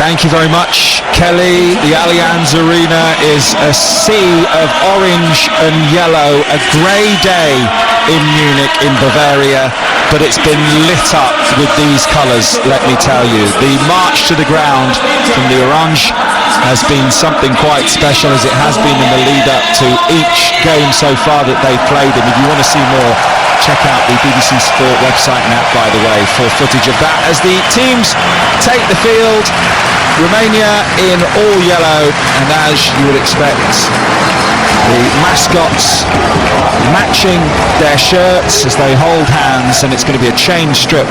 Thank you very much, Kelly. The Allianz Arena is a sea of orange and yellow, a grey day in Munich in Bavaria, but it's been lit up with these colours, let me tell you. The march to the ground from the Orange has been something quite special, as it has been in the lead up to each game so far that they've played. And if you want to see more, check out the BBC Sport website and app, by the way, for footage of that as the teams take the field. Romania in all yellow, and as you would expect, the mascots matching their shirts as they hold hands, and it's going to be a change strip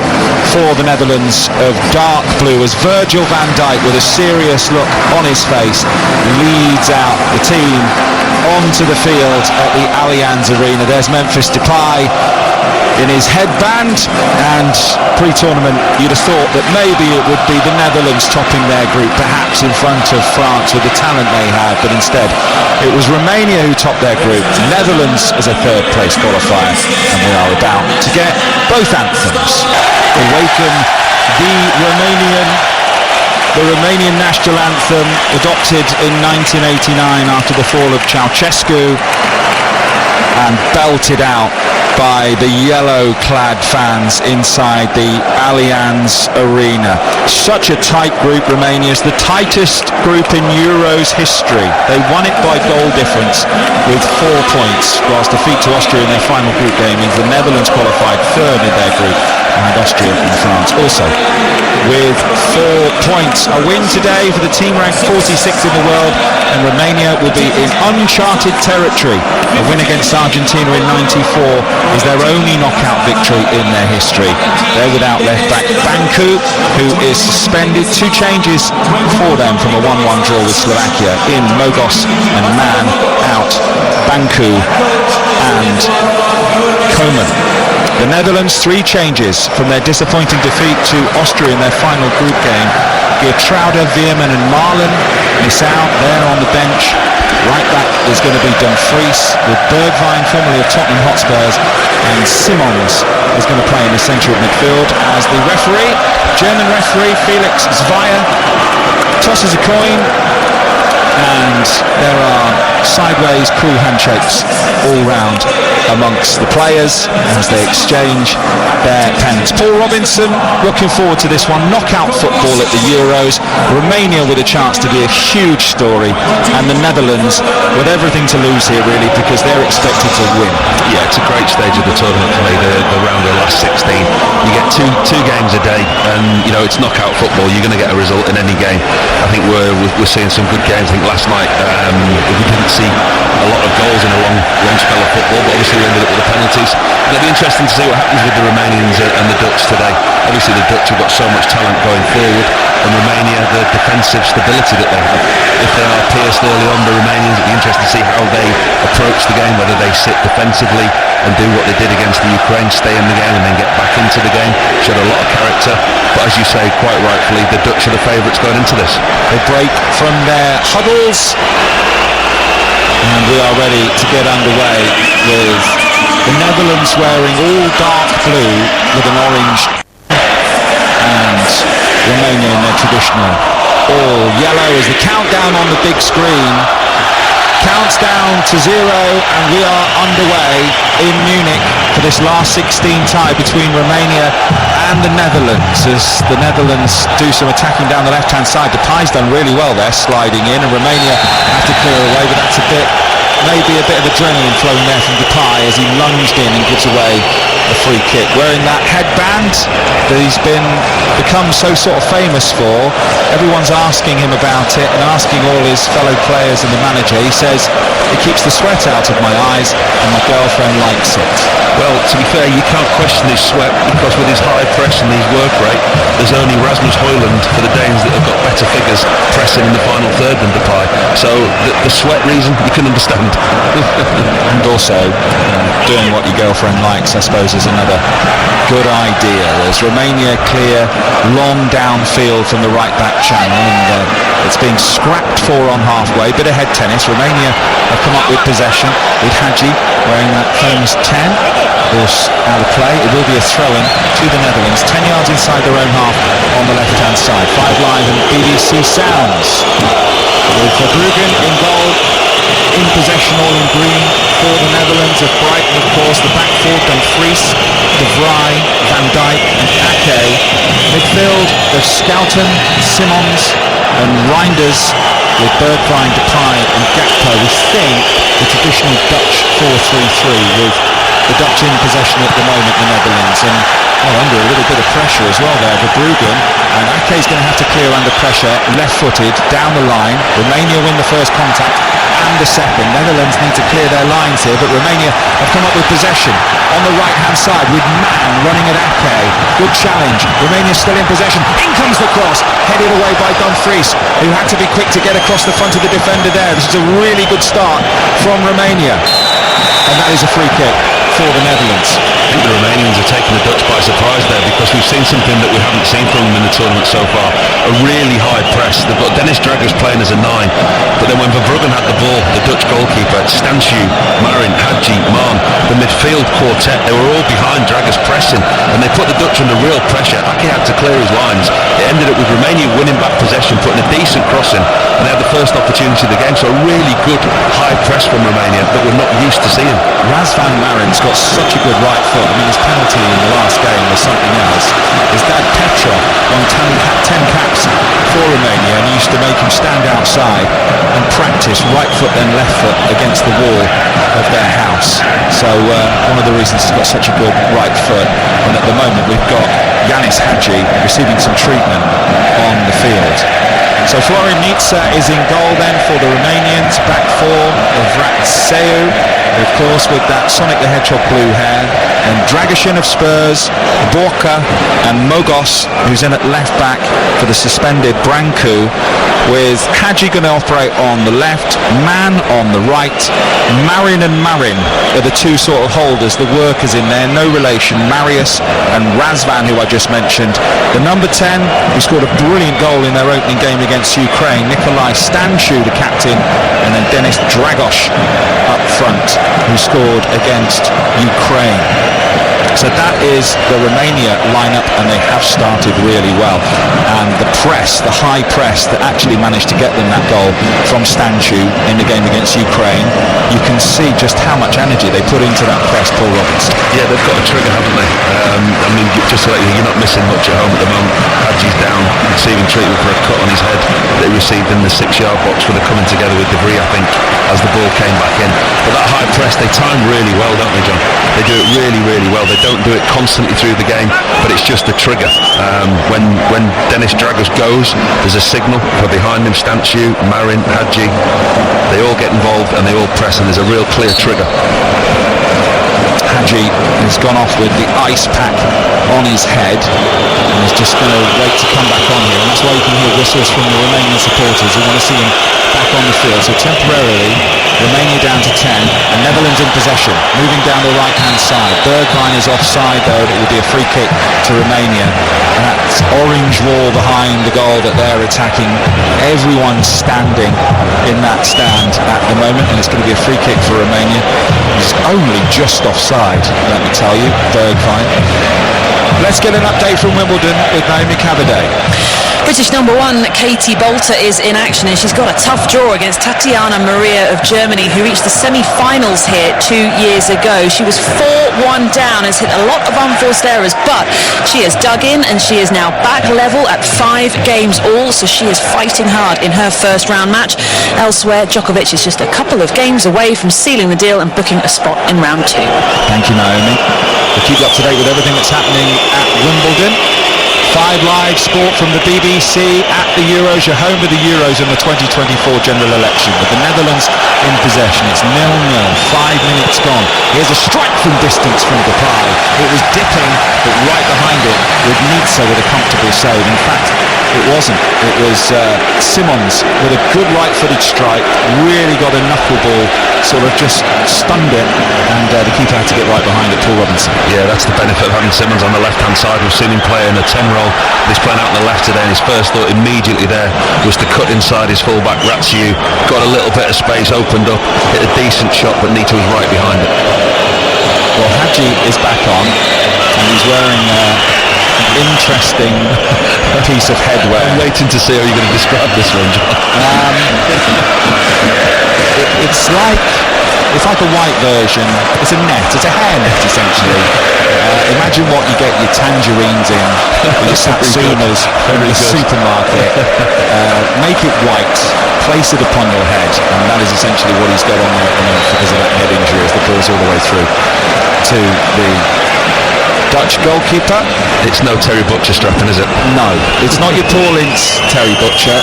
for the Netherlands of dark blue as Virgil van Dijk, with a serious look on his face, leads out the team onto the field at the Allianz Arena. There's Memphis Depay in his headband, and pre-tournament you'd have thought that maybe it would be the Netherlands topping their group, perhaps in front of France with the talent they have, but instead it was Romania who topped their group, Netherlands as a third place qualifier, and we are about to get both anthems. Awaken the Romanian national anthem, adopted in 1989 after the fall of Ceausescu and belted out by the yellow-clad fans inside the Allianz Arena. Such a tight group, Romania's the tightest group in Euros history. They won it by goal difference with 4 points, whilst defeat to Austria in their final group game means the Netherlands qualified third in their group, and Austria and France also with 4 points. A win today for the team ranked 46th in the world, and Romania will be in uncharted territory. A win against Argentina in '94 is their only knockout victory in their history. They're without left back Banku, who is suspended. 2 changes for them from a 1-1 draw with Slovakia. In Mogos and Man out, Banku and Koeman. The Netherlands, 3 changes from their disappointing defeat to Austria in their final group game. Geertruida, Veerman and Marlon miss out. They're on the bench. Right back is going to be Dumfries, with Bergwijn, formerly of Tottenham Hotspurs, and Simons is going to play in the centre of midfield as the referee, German referee Felix Zweier, tosses a coin, and there are sideways cool handshakes all round amongst the players as they exchange their pens. Paul Robinson looking forward to this one. Knockout football at the Euros. Romania with a chance to be a huge story, and the Netherlands with everything to lose here really, because they're expected to win. Yeah, it's a great stage of the tournament for me, the round of the last 16. You get two games a day, and you know it's knockout football. You're going to get a result in any game. I think we're seeing some good games. I think last night we didn't see a lot of goals in a long spell of football, but obviously we ended up with the penalties. And it'll be interesting to see what happens with the Romanians and the Dutch today. Obviously the Dutch have got so much talent going forward, and Romania, the defensive stability that they have. If they are pierced early on, the Romanians, it'll be interesting to see how they approach the game, whether they sit defensively and do what they did against the Ukraine, stay in the game and then get back into the game. Showed a lot of character, but as you say, quite rightfully, the Dutch are the favourites going into this. They break from their huddles, and we are ready to get underway with the Netherlands wearing all dark blue with an orange, and Romania in their traditional all yellow as the countdown on the big screen counts down to 0, and we are underway in Munich for this last 16 tie between Romania and the Netherlands, as the Netherlands do some attacking down the left-hand side. Depay's done really well there, sliding in, and Romania have to clear away, but that's maybe a bit of adrenaline flowing there from Depay as he lunged in and gives away a free kick. Wearing that headband that he's become so sort of famous for, everyone's asking him about it and asking all his fellow players and the manager. He says, it keeps the sweat out of my eyes and my girlfriend likes it. Well, to be fair, you can't question his sweat, because with his high press and his work rate, there's only Rasmus Højlund for the Danes that have got better figures pressing in the final third than Depay. So the sweat reason, you can understand. And also, doing what your girlfriend likes, I suppose, is another good idea. As Romania clear long downfield from the right back channel, and it's being scrapped for on halfway. Bit of head tennis. Romania have come up with possession with Hadji wearing that famous 10. Course out of play. It will be a throw-in to the Netherlands, 10 yards inside their own half on the left-hand side. 5 live and BB BBC sounds. With Verbruggen in goal, in possession, all in green for the Netherlands. Of Brighton, of course, the back four, Dumfries, De Vrij, Van Dijk and Ake. Midfield of Schouten, Simons and Reinders, with Bergwijn, Depay and Gakpo. We think the traditional Dutch 4-3-3, with the Dutch in possession at the moment, the Netherlands, and under a little bit of pressure as well there. Verbruggen, and Ake's going to have to clear under pressure, left-footed, down the line. Romania win the first contact and the second. Netherlands need to clear their lines here, but Romania have come up with possession on the right-hand side with Mann running at Ake. Good challenge. Romania still in possession. In comes the cross, headed away by Dumfries, who had to be quick to get across the front of the defender there. This is a really good start from Romania, and that is a free kick for the Netherlands. I think the Romanians are taking the Dutch by surprise there, because we've seen something that we haven't seen from them in the tournament so far. A really high press. They've got Dennis Dragic playing as a 9, but then when Verbruggen had the ball, the Dutch goalkeeper, Stanciu, Marin, Hadji, Maan, the midfield quartet, they were all behind Dragic pressing, and they put the Dutch under real pressure. Ake had to clear his lines. It ended up with Romania winning back possession, putting a decent cross in, and they had the first opportunity of the game. So a really good high press from Romania that we're not used to seeing. Razvan Marin's got such a good right foot. I mean, his penalty in the last game was something else. His dad Petra won 10 caps for Romania, and he used to make him stand outside and practice right foot then left foot against the wall of their house. So one of the reasons he's got such a good right foot. And at the moment we've got Yanis Hadji receiving some treatment on the field. So Florin Nitsa is in goal then for the Romanians. Back four of Ratseu, of course, with that Sonic the Hedgehog blue hair, and Dragoshin of Spurs, Borka and Mogos, who's in at left back for the suspended Brancu, with Hadji going to operate on the left, Mann on the right. Marin and Marin are the two sort of holders, the workers in there, no relation, Marius and Razvan, who I just mentioned. The number 10, who scored a brilliant goal in their opening game against Ukraine, Nikolai Stanciu, the captain, and then Denis Dragoc up front, who scored against Ukraine. So that is the Romania lineup, and they have started really well. And the press, the high press that actually managed to get them that goal from Stanciu in the game against Ukraine, you can see just how much energy they put into that press, Paul Robinson. Yeah, they've got a trigger, haven't they? I mean, just to let you know, you're not missing much at home at the moment. Hadji's down, receiving treatment for a cut on his head that he received in the 6-yard box for the coming together with Debris, I think, as the ball came back in. But that high press, they time really well, don't they, John? They do it really, really well. They don't do it constantly through the game, but it's just a trigger. When Denis Dragoc goes, there's a signal for behind him, Stanciu, Marin, Hadji. They all get involved and they all press, and there's a real clear trigger. Hadji has gone off with the ice pack on his head, and he's just going to wait to come back on here, and that's why you can hear whistles from the Romanian supporters who want to see him back on the field. So temporarily Romania down to 10 and Netherlands in possession, moving down the right hand side. Bergwijn is offside though, and it will be a free kick to Romania. And that's orange wall behind the goal that they're attacking. Everyone's standing in that stand at the moment, and it's going to be a free kick for Romania. He's only just offside, let me tell you, Bergwijn. Let's get an update from Wimbledon with Naomi Cavaday. British number 1 Katie Bolter is in action, and she's got a tough draw against Tatiana Maria of Germany, who reached the semi-finals here 2 years ago. She was 4-1 down, has hit a lot of unforced errors, but she has dug in and she is now back level at 5 games all, so she is fighting hard in her first round match. Elsewhere, Djokovic is just a couple of games away from sealing the deal and booking a spot in round 2. Thank you, Naomi. We'll keep you up to date with everything that's happening at Wimbledon. 5 Live Sport from the BBC at the Euros. You're home with the Euros in the 2024 general election, with the Netherlands in possession. It's 0-0, 5 minutes gone. Here's a strike from distance from Depay. It was dipping, but right behind it with Nitsa with a comfortable save. In fact, it wasn't. It was Simons with a good right-footed strike. Really got a knuckleball, sort of just stunned it, and the keeper had to get right behind it, Paul Robinson. Yeah, that's the benefit of having Simons on the left-hand side. We've seen him play in a 10 role. He's playing out on the left today, and his first thought immediately there was to cut inside his fullback Ratsiu. Got a little bit of space, opened up, hit a decent shot, but Nita was right behind it. Well, Hadji is back on, and he's wearing interesting piece of headwear. I'm waiting to see how you're going to describe this one, John. It's like a white version. It's a net. It's a hairnet, essentially. Imagine what you get your tangerines in, your satsumas in the supermarket. Make it white, place it upon your head, and that is essentially what he's got on there at the moment because of that head injury as the ball's all the way through to the Dutch goalkeeper. It's no Terry Butcher strapping, is it? No, it's not your Paul Ince Terry Butcher.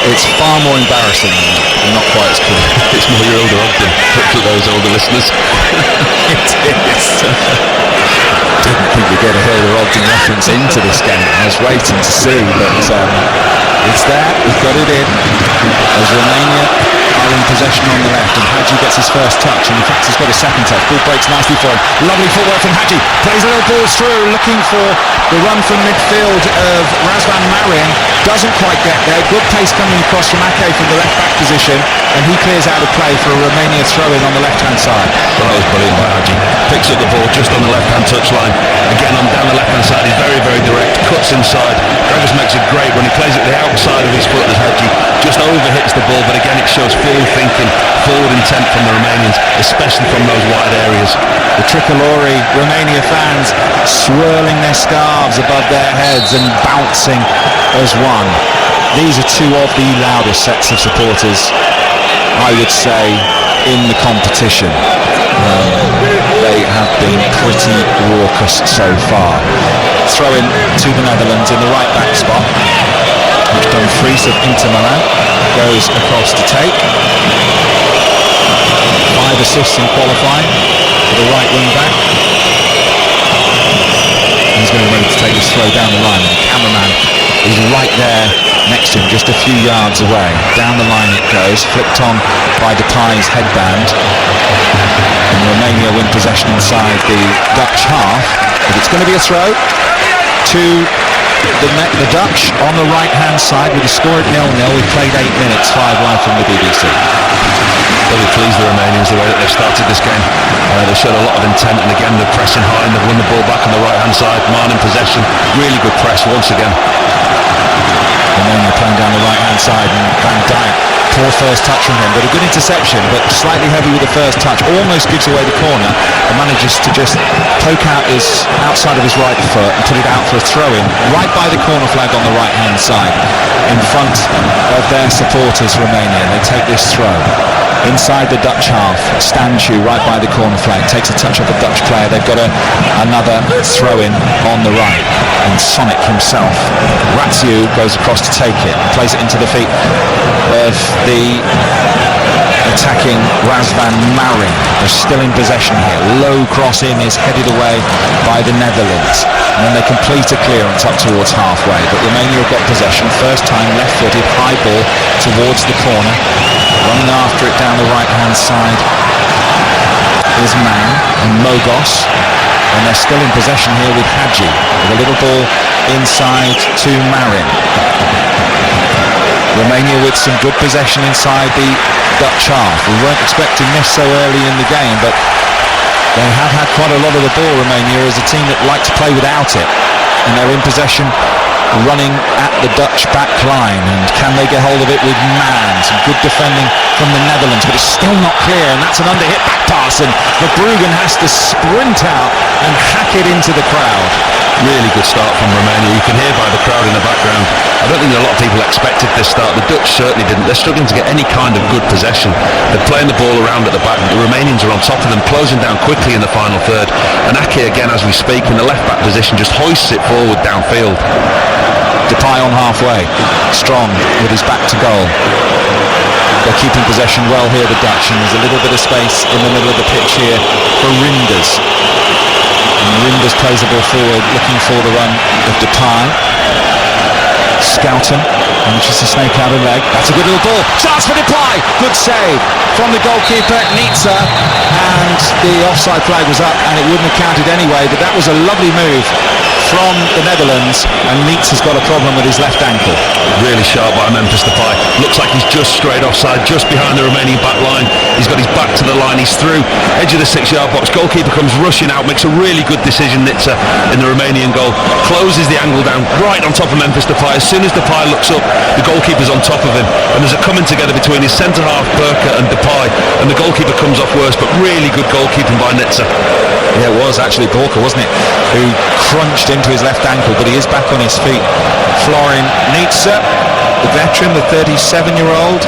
It's far more embarrassing and not quite as cool. It's more your older Ogden for those older listeners. It is. Didn't think we'd get a Hilda Ogden reference into this game. I was waiting to see, but it's there. We've got it in. As Romania are in possession on the left, and Hadji gets his first touch, and in fact he's got a second touch. Ball breaks nicely for him. Lovely footwork from Hadji. Plays a little ball through, looking for the run from midfield of Razvan Marin. Doesn't quite get there. Good pace coming across from Ake from the left back position, and he clears out of play for a Romania throw-in on the left-hand side. Well, that was brilliant by Hadji. Picks up the ball just on the left-hand touchline. Again, on down the left-hand side, he's very, very direct. Cuts inside. Gregors makes it great when he plays it the outside of his foot as Hadji just overhits the ball, but again it shows forward thinking, forward intent from the Romanians, especially from those wide areas. The Tricolori Romania fans swirling their scarves above their heads and bouncing as one. These are two of the loudest sets of supporters, I would say, in the competition. They have been pretty raucous so far. Throw in to the Netherlands in the right back spot, which Dumfries of Inter Milan goes across to take. 5 assists in qualifying for the right wing back. He's going to be ready to take this throw down the line. The cameraman is right there next to him, just a few yards away. Down the line it goes, flicked on by Depay's headband. And Romania win possession inside the Dutch half. But it's going to be a throw to the Dutch on the right-hand side with the score at 0-0. We've played 8 minutes, 5 live from the BBC. Really pleased the Romanians the way that they've started this game. They showed a lot of intent, and again they're pressing high and they've won the ball back on the right-hand side. Man in possession, really good press once again. Romania playing down the right-hand side, and Van Dijk, poor first touch from him, but a good interception, but slightly heavy with the first touch, almost gives away the corner, and manages to just poke out his outside of his right foot and put it out for a throw-in right by the corner flag on the right-hand side in front of their supporters. Romania, they take this throw inside the Dutch half. Stanchu right by the corner flag takes a touch off a Dutch player. They've got another throw-in on the right, and Sonic himself, Ratsiu, goes across to take it, plays it into the feet of the attacking Razvan Marin. They're still in possession here. Low cross in is headed away by the Netherlands, and then they complete a clearance up towards halfway, but Romania have got possession. First time left-footed, high ball towards the corner. Running after it down the right-hand side is Man and Mogos, and they're still in possession here with Hadji, with a little ball inside to Marin. Romania with some good possession inside the Dutch half. We weren't expecting this so early in the game, but they have had quite a lot of the ball, Romania, as a team that like to play without it, and they're in possession running at the Dutch back line. And can they get hold of it with Man? Some good defending from the Netherlands, but it's still not clear, and that's an underhit back pass, and Verbruggen has to sprint out and hack it into the crowd. Really good start from Romania. You can hear by the crowd in the background. I don't think a lot of people expected this start. The Dutch certainly didn't. They're struggling to get any kind of good possession. They're playing the ball around at the back. The Romanians are on top of them, closing down quickly in the final third. And Ake, again, as we speak, in the left-back position, just hoists it forward downfield. Depay on halfway. Strong with his back to goal. They're keeping possession well here, the Dutch, and there's a little bit of space in the middle of the pitch here for Rinders. And Rinders plays the ball forward, looking for the run of Depay. Scouten manages to snake out a leg. That's a good little ball. Chance for Depay. Good save from the goalkeeper, Nitsa. And the offside flag was up, and it wouldn't have counted anyway, but that was a lovely move from the Netherlands, and Neitz has got a problem with his left ankle. Really sharp by Memphis Depay. Looks like he's just straight offside, just behind the Romanian back line. He's got his back to the line, he's through, edge of the 6-yard box. Goalkeeper comes rushing out, makes a really good decision, Nitsa, in the Romanian goal. Closes the angle down, right on top of Memphis Depay. As soon as Depay looks up, the goalkeeper's on top of him, and there's a coming together between his centre-half, Burka, and Depay, and the goalkeeper comes off worse, but really good goalkeeping by Nitsa. Yeah, it was actually Burka, wasn't it, who crunched into his left ankle, but he is back on his feet. Florin Nitsa, the veteran, the 37-year-old,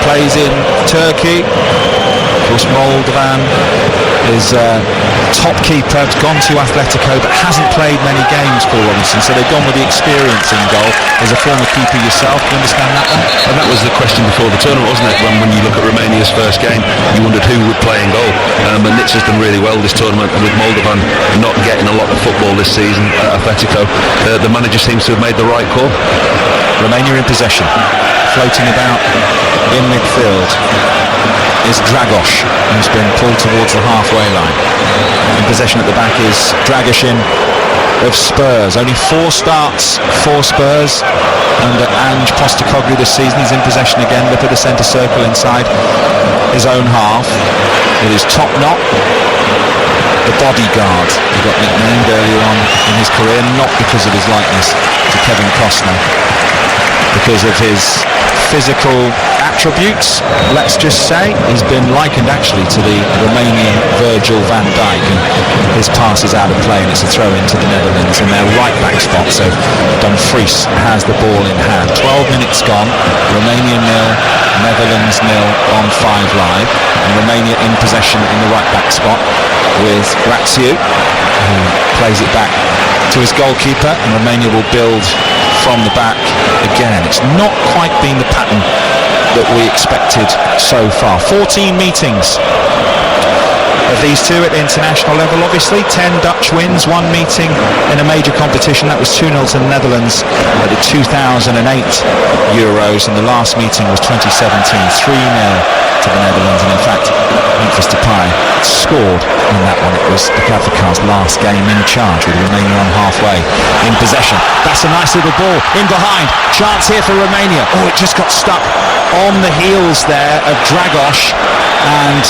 plays in Turkey. Of course, Moldovan is top keeper, has gone to Atletico but hasn't played many games for Robinson, so they've gone with the experience in goal. As a former keeper yourself, do you understand that one? And that was the question before the tournament, wasn't it? When you look at Romania's first game, you wondered who would play in goal. And Nitsa's done really well this tournament, and with Moldovan not getting a lot of football this season at Atletico, the manager seems to have made the right call. Romania in possession, floating about in midfield is Dragos, who's been pulled towards the halfway line. In possession at the back is Dragoshin of Spurs. Only 4 starts for Spurs under Ange Postecoglou this season. He's in possession again. Look at the centre circle inside his own half with his top knot. The bodyguard, he got nicknamed earlier on in his career, not because of his likeness to Kevin Costner, because of his physical attributes, let's just say. He's been likened actually to the Romanian Virgil van Dijk, and his pass is out of play and it's a throw into the Netherlands in their right back spot. So Dumfries has the ball in hand. 12 minutes gone, Romania 0, Netherlands 0 on 5 Live, and Romania in possession in the right back spot with Rațiu, who plays it back to his goalkeeper, and Romania will build from the back again. It's not quite been the pattern that we expected so far. 14 meetings of these two at the international level, obviously. 10 Dutch wins, 1 meeting in a major competition. That was 2-0 to the Netherlands at the 2008 Euros, and the last meeting was 2017, 3-0 to the Netherlands. And in fact, Memphis Depay scored in that one. It was the Kavka's last game in charge, with Romania on halfway in possession. That's a nice little ball in behind. Chance here for Romania. Oh, it just got stuck on the heels there of Dragos, and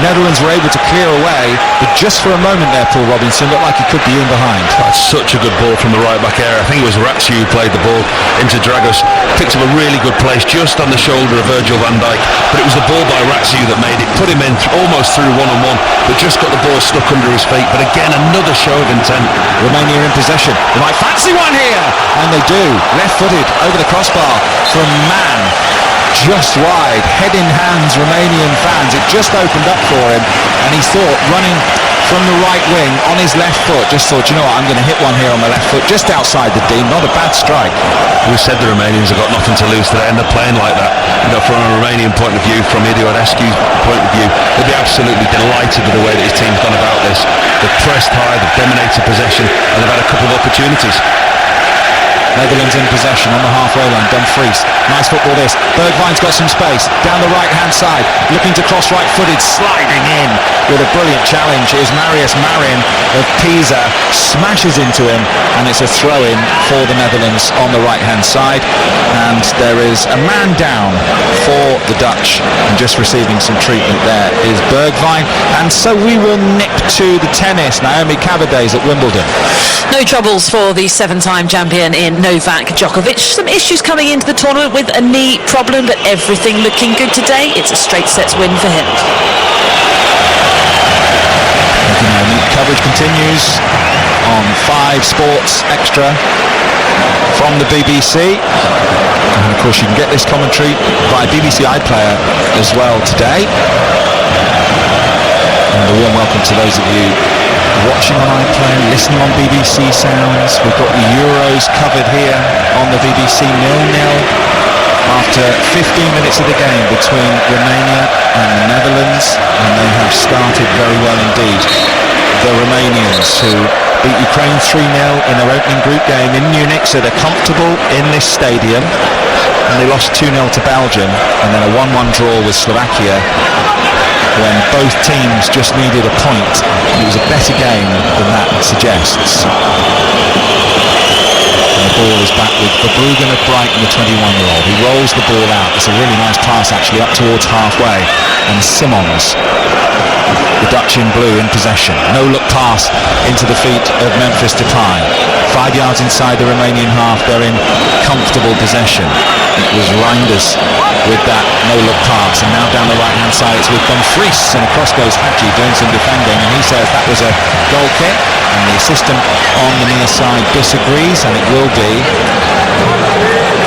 Netherlands were able to clear away, but just for a moment there, Paul Robinson looked like he could be in behind. That's such a good ball from the right back area. I think it was Rațiu who played the ball into Dragos, picked up a really good place just on the shoulder of Virgil van Dijk, but it was the ball by Rațiu that made it, put him in almost through one-on-one, but just got the ball stuck under his feet. But again, another show of intent. Romania in possession. They might fancy one here, and they do. Left-footed over the crossbar from Mann. Just wide, head in hands, Romanian fans. It just opened up for him, and he thought, running from the right wing on his left foot, just thought, you know what, I'm going to hit one here on my left foot, just outside the D. Not a bad strike. We said the Romanians have got nothing to lose today, and they're playing like that. You know, from a Romanian point of view, from Idiorescu's point of view, they'll be absolutely delighted with the way that his team's gone about this. They've pressed high, they've dominated possession, and they've had a couple of opportunities. Netherlands in possession on the halfway line. Dumfries, nice football this. Bergwijn's got some space down the right hand side, looking to cross right footed, sliding in with a brilliant challenge is Marius Marin of Pisa, smashes into him, and it's a throw in for the Netherlands on the right hand side, and there is a man down for the Dutch, and just receiving some treatment there is Bergwijn. And so we will nip to the tennis. Naomi Cavaday at Wimbledon. No troubles for the 7-time champion in Novak Djokovic. Some issues coming into the tournament with a knee problem, but everything looking good today. It's a straight sets win for him. Coverage continues on 5 Sports Extra from the BBC, and of course you can get this commentary via BBC iPlayer as well today. And a warm welcome to those of you watching on iPlayer, listening on BBC Sounds. We've got the Euros covered here on the BBC 0-0 after 15 minutes of the game between Romania and the Netherlands, and they have started very well indeed. The Romanians, who beat Ukraine 3-0 in their opening group game in Munich, so they're comfortable in this stadium, and they lost 2-0 to Belgium, and then a 1-1 draw with Slovakia when both teams just needed a point. It was a better game than that suggests. And the ball is back with Verbruggen at Brighton, the 21-year-old. He rolls the ball out. It's a really nice pass, actually, up towards halfway. And Simons, the Dutch in blue, in possession. No-look pass into the feet of Memphis Depay. 5 yards inside the Romanian half. They're in comfortable possession. It was Reinders with that no-look pass. And now down the right-hand side, it's with Dumfries. And across goes Hadji doing some defending. And he says that was a goal kick. And the assistant on the near side disagrees. And it will be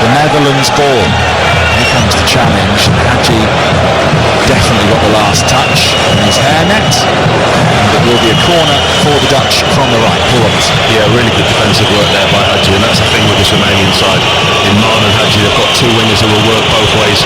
the Netherlands ball. Here comes the challenge. Hadji definitely got the last touch in his hairnet, and it will be a corner for the Dutch from the right. Yeah, really good defensive work there by Hadji, and that's the thing with this Romanian side. In Man and Hadji, they've got two wingers who will work both ways.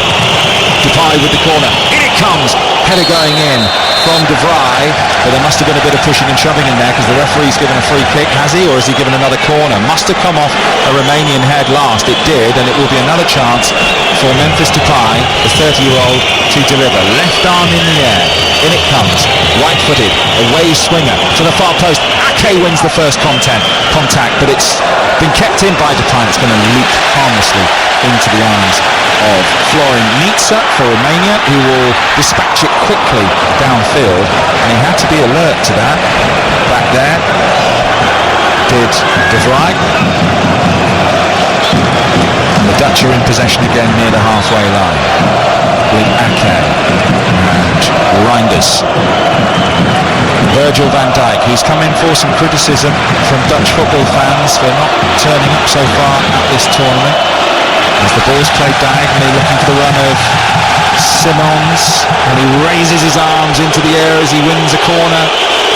Depay with the corner. In it comes. Header going in from De Vrij, but there must have been a bit of pushing and shoving in there because the referee's given a free kick, has he, or has he given another corner? Must have come off a Romanian head last. It did, and it will be another chance for Memphis Depay, the 30-year-old, to deliver. Left arm in the air. In it comes. Right-footed. Away swinger to the far post. Ake wins the first contact, but it's been kept in by Depay. It's going to leap harmlessly into the arms of Florin Nitsa for Romania, who will dispatch it quickly downfield, and he had to be alert to that. Back there did De Vrij. And the Dutch are in possession again near the halfway line with Ake and Reinders. Virgil van Dijk, who's come in for some criticism from Dutch football fans for not turning up so far at this tournament. As the ball's played diagonally, looking for the run of Simons, and he raises his arms into the air as he wins a corner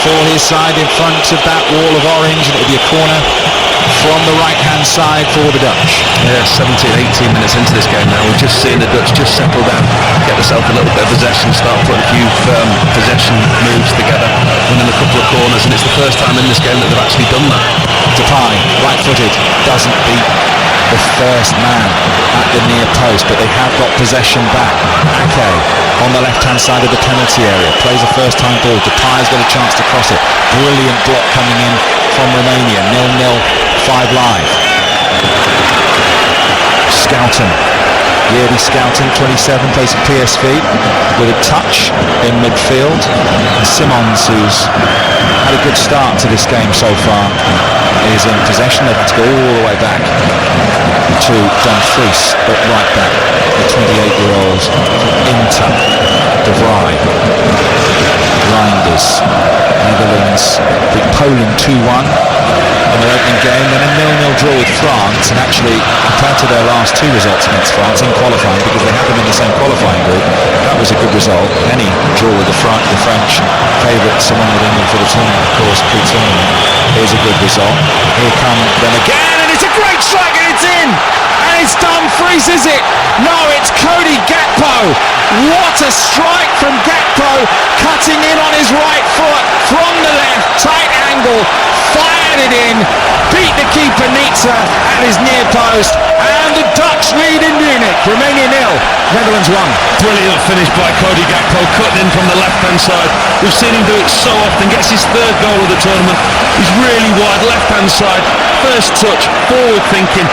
for his side in front of that wall of orange, and it'll be a corner from the right-hand side for the Dutch. Yeah, 17-18 minutes into this game now. We've just seen the Dutch just settle down, get themselves a little bit of possession, start putting a few firm possession moves together, winning a couple of corners, and it's the first time in this game that they've actually done that. Depay, right-footed, doesn't beat the first man at the near post, but they have got possession back. Ake on the left-hand side of the penalty area, plays a first-time ball. Depay's got a chance to cross it. Brilliant block coming in from Romania. 0-0, 5 live. Scouten, Yerdy Scouten, 27, plays for PSV with a touch in midfield. And Simons, who's had a good start to this game so far, is in possession. They've had to go all the way back to Dumfries, but right back, the 28-year-old from Inter, De Vrij. Reinders, Netherlands beat Poland 2-1 in their opening game, then a 0-0 draw with France, and actually compared to their last two results against France in qualifying, because they had them in the same qualifying group, that was a good result. Any draw with the French favourites along with England for the tournament, of course, pre-tournament, is a good result. Here come them again, and it's a great strike, and it's in! And it's Dumfries, is it? No, it's Cody Gakpo. What a strike from Gakpo, cutting in on his right foot from the left, tight angle, fired it in, beat the keeper Nitsa at his near post, and the Dutch lead in Munich. Romania 0, Netherlands 1. Brilliant finish by Cody Gakpo, cutting in from the left-hand side. We've seen him do it so often, gets his third goal of the tournament. He's really wide, left-hand side, first touch, forward thinking,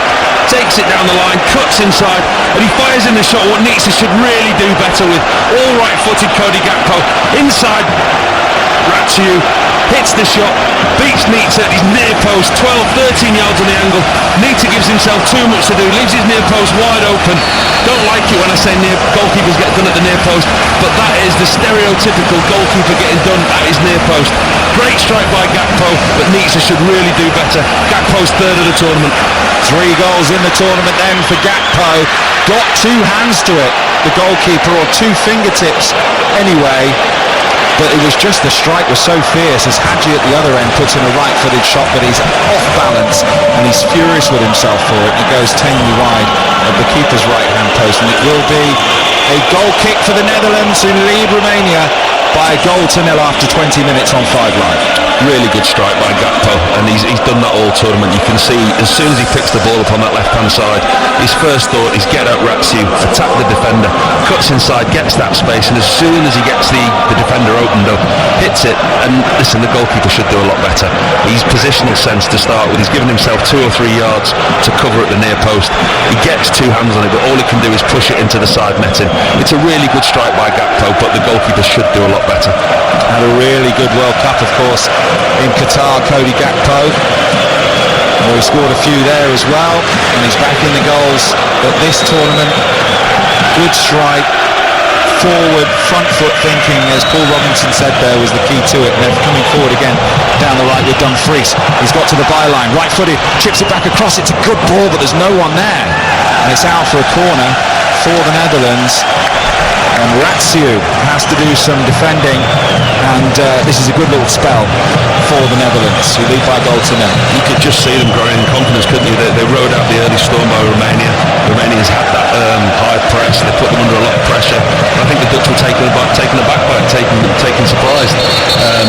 takes it down the line, cuts inside, and he fires in the shot what Nitsa should really do better with. All right-footed Cody Gakpo, inside, Ratsiu hits the shot, beats Nitsa at his near post, 12-13 yards on the angle. Nitsa gives himself too much to do, leaves his near post wide open. Don't like it when I say near goalkeepers get done at the near post, but that is the stereotypical goalkeeper getting done at his near post. Great strike by Gakpo, but Nitsa should really do better. Gakpo's third of the tournament. 3 goals in the tournament then for Gakpo. Got 2 hands to it, the goalkeeper, or 2 fingertips anyway. But it was just the strike was so fierce as Hadji at the other end puts in a right-footed shot, but he's off balance and he's furious with himself for it. He goes tamely wide of the keeper's right-hand post, and it will be a goal kick for the Netherlands, who lead Romania by a goal to nil after 20 minutes on 5 live. Really good strike by Gakpo, and he's done that all tournament. You can see as soon as he picks the ball up on that left-hand side, his first thought is get out Ratsu, attack the defender, cuts inside, gets that space, and as soon as he gets the defender opened up, hits it. And listen, the goalkeeper should do a lot better. His positional sense to start with, he's given himself 2 or 3 yards to cover at the near post. He gets 2 hands on it, but all he can do is push it into the side netting. It's a really good strike by Gakpo, but the goalkeeper should do a lot better. Had a really good World Cup, of course, in Qatar, Cody Gakpo. Well, he scored a few there as well, and he's back in the goals at this tournament. Good strike, forward, front foot thinking, as Paul Robinson said there, was the key to it. And they're coming forward again down the right with Dumfries. He's got to the byline, right-footed, chips it back across. It's a good ball, but there's no one there. And it's out for a corner for the Netherlands. And Ratsu has to do some defending, and this is a good little spell for the Netherlands, who lead by a goal to nil. You could just see them growing in confidence, couldn't you? They rode out the early storm by Romania. Romanians had that high press, they put them under a lot of pressure. I think the Dutch were taken aback by it, taken surprised.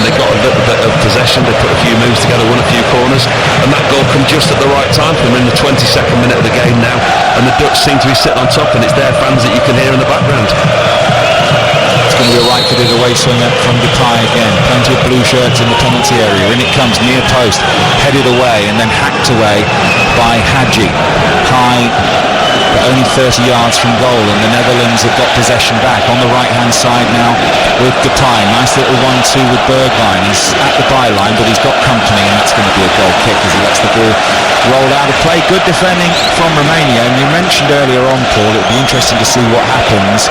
They got a little bit of possession, they put a few moves together, won a few corners, and that goal come just at the right time for them in the 22nd minute of the game now, and the Dutch seem to be sitting on top, and it's their fans that you can hear in the background. It's going to be a right-footed away swinger from Depay again. Plenty of blue shirts in the penalty area. In it comes, near post, headed away and then hacked away by Hadji. High, but only 30 yards from goal, and the Netherlands have got possession back on the right-hand side now with Depay. Nice little 1-2 with Bergwijn. He's at the byline, but he's got company, and that's going to be a goal kick as he lets the ball roll out of play. Good defending from Romania, and you mentioned earlier on, Paul, it would be interesting to see what happens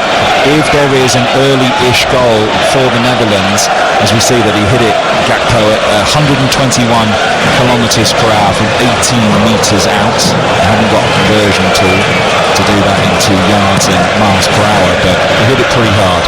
if there is an early-ish goal for the Netherlands, as we see that he hit it, Gakpo, at 121 kilometres per hour from 18 metres out. They haven't got a conversion tool to do that into yards and miles per hour, but he hit it pretty hard.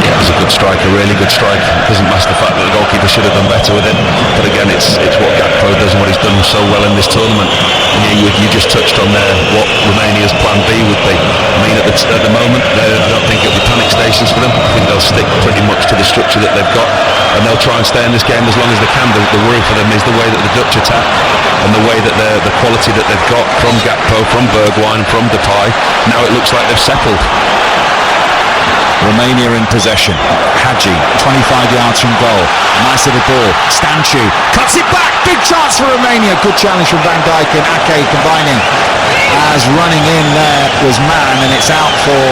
Yeah, it was a good strike, a really good strike. It doesn't mask the fact that the goalkeeper should have done better with it, but again, it's what Gakpo does and what he's done so well in this tournament. And you just touched on there what Romania's plan B would be. I mean, at the moment, I don't think it'll be panic stations for them. I think they'll stick pretty much to the structure that they've got, and they'll try and stay in this game as long as they can. The worry for them is the way that the Dutch attack and the way that the quality that they've got from Gakpo, from Bergwijn, from Depay. Now it looks like they've settled. Romania in possession. Hadji, 25 yards from goal. Nice little ball. Stanchu cuts it back. Big chance for Romania. Good challenge from Van Dijk and Ake combining. As running in there was Mann, and it's out for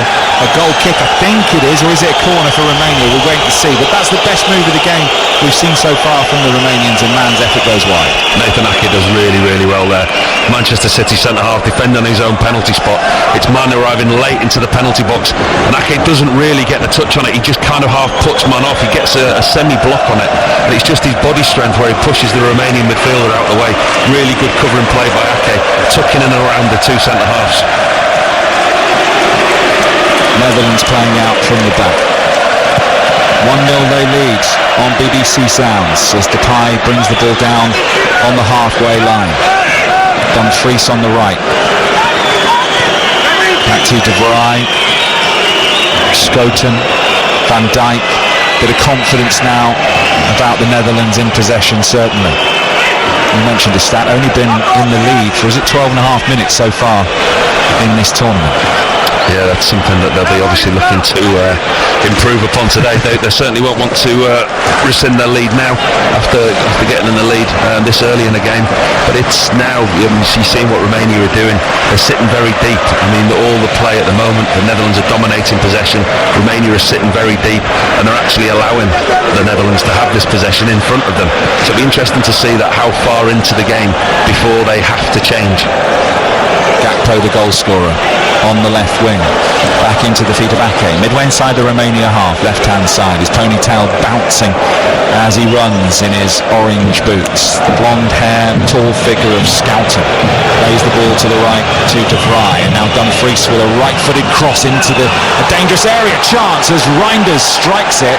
a goal kick, I think it is, or is it a corner for Romania? We'll wait to see. But that's the best move of the game we've seen so far from the Romanians, and Mann's effort goes wide. Nathan Ake does really, really well there. Manchester City centre-half defending his own penalty spot. It's Mann arriving late into the penalty box, and Ake doesn't really get the touch on it. He just kind of half puts man off. He gets a semi-block on it, and it's just his body strength where he pushes the Romanian midfielder out the way. Really good covering play by Ake, tucking in and around the two centre-halves. Netherlands playing out from the back. 1-0 they lead on BBC Sounds as Depay brings the ball down on the halfway line. Dumfries on the right. Back to De Vrij. Schoten. Van Dijk. Bit of confidence now about the Netherlands in possession, certainly. You mentioned the stat, only been in the lead for, is it 12 and a half minutes so far in this tournament? Yeah, that's something that they'll be obviously looking to improve upon today. They certainly won't want to rescind their lead now after getting in the lead this early in the game. But it's now, you're seeing what Romania are doing. They're sitting very deep. I mean, all the play at the moment, the Netherlands are dominating possession. Romania is sitting very deep, and they're actually allowing the Netherlands to have this possession in front of them. So it'll be interesting to see that how far into the game before they have to change. Gakpo, the goal scorer, on the left wing, back into the feet of Ake, midway inside the Romania half, left-hand side, his ponytail bouncing as he runs in his orange boots. The blonde hair, tall figure of Schouten lays the ball to the right to De Vrij, and now Dumfries with a right-footed cross into a dangerous area. Chance as Reinders strikes it,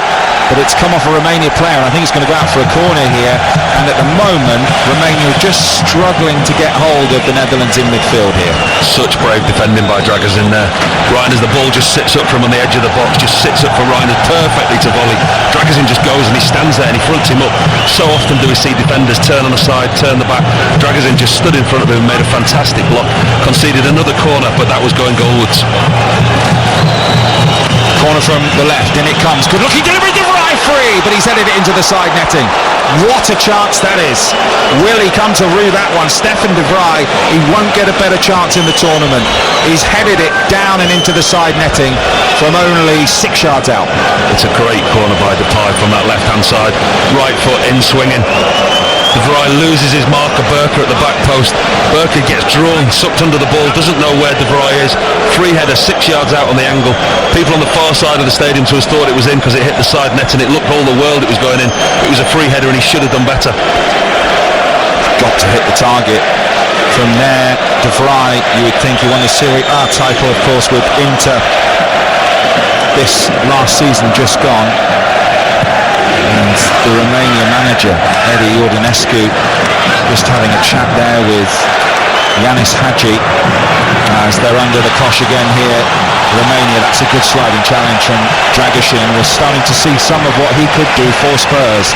but it's come off a Romania player, and I think it's going to go out for a corner here. And at the moment, Romania are just struggling to get hold of the Netherlands in midfield here. Such brave defending by Draggers in there. Reinders, the ball just sits up from on the edge of the box, just sits up for Reinders perfectly to volley. Draggers just goes and he stands there and he fronts him up. So often do we see defenders turn on the side, turn the back. Draggers just stood in front of him and made a fantastic block. Conceded another corner, but that was going goalwards. Corner from the left, in it comes. Good looking delivery, De Vrij free, but he's headed it into the side netting. What a chance that is. Will he come to rue that one? Stefan De Vrij, he won't get a better chance in the tournament. He's headed it down and into the side netting from only 6 yards out. It's a great corner by Depay from that left-hand side. Right foot in swinging. De Vrij loses his marker, Burker at the back post. Burker gets drawn, sucked under the ball, doesn't know where De Vrij is. Free header 6 yards out on the angle. People on the far side of the stadium to us thought it was in because it hit the side net and it looked all the world it was going in. It was a free header and he should have done better. Got to hit the target. From there, De Vrij, you would think he won the Serie A title, of course, with Inter this last season just gone. And the Romania manager, Edi Iordanescu, just having a chat there with Yanis Hagi as they're under the cosh again here. Romania, that's a good sliding challenge from Dragusin. We're starting to see some of what he could do for Spurs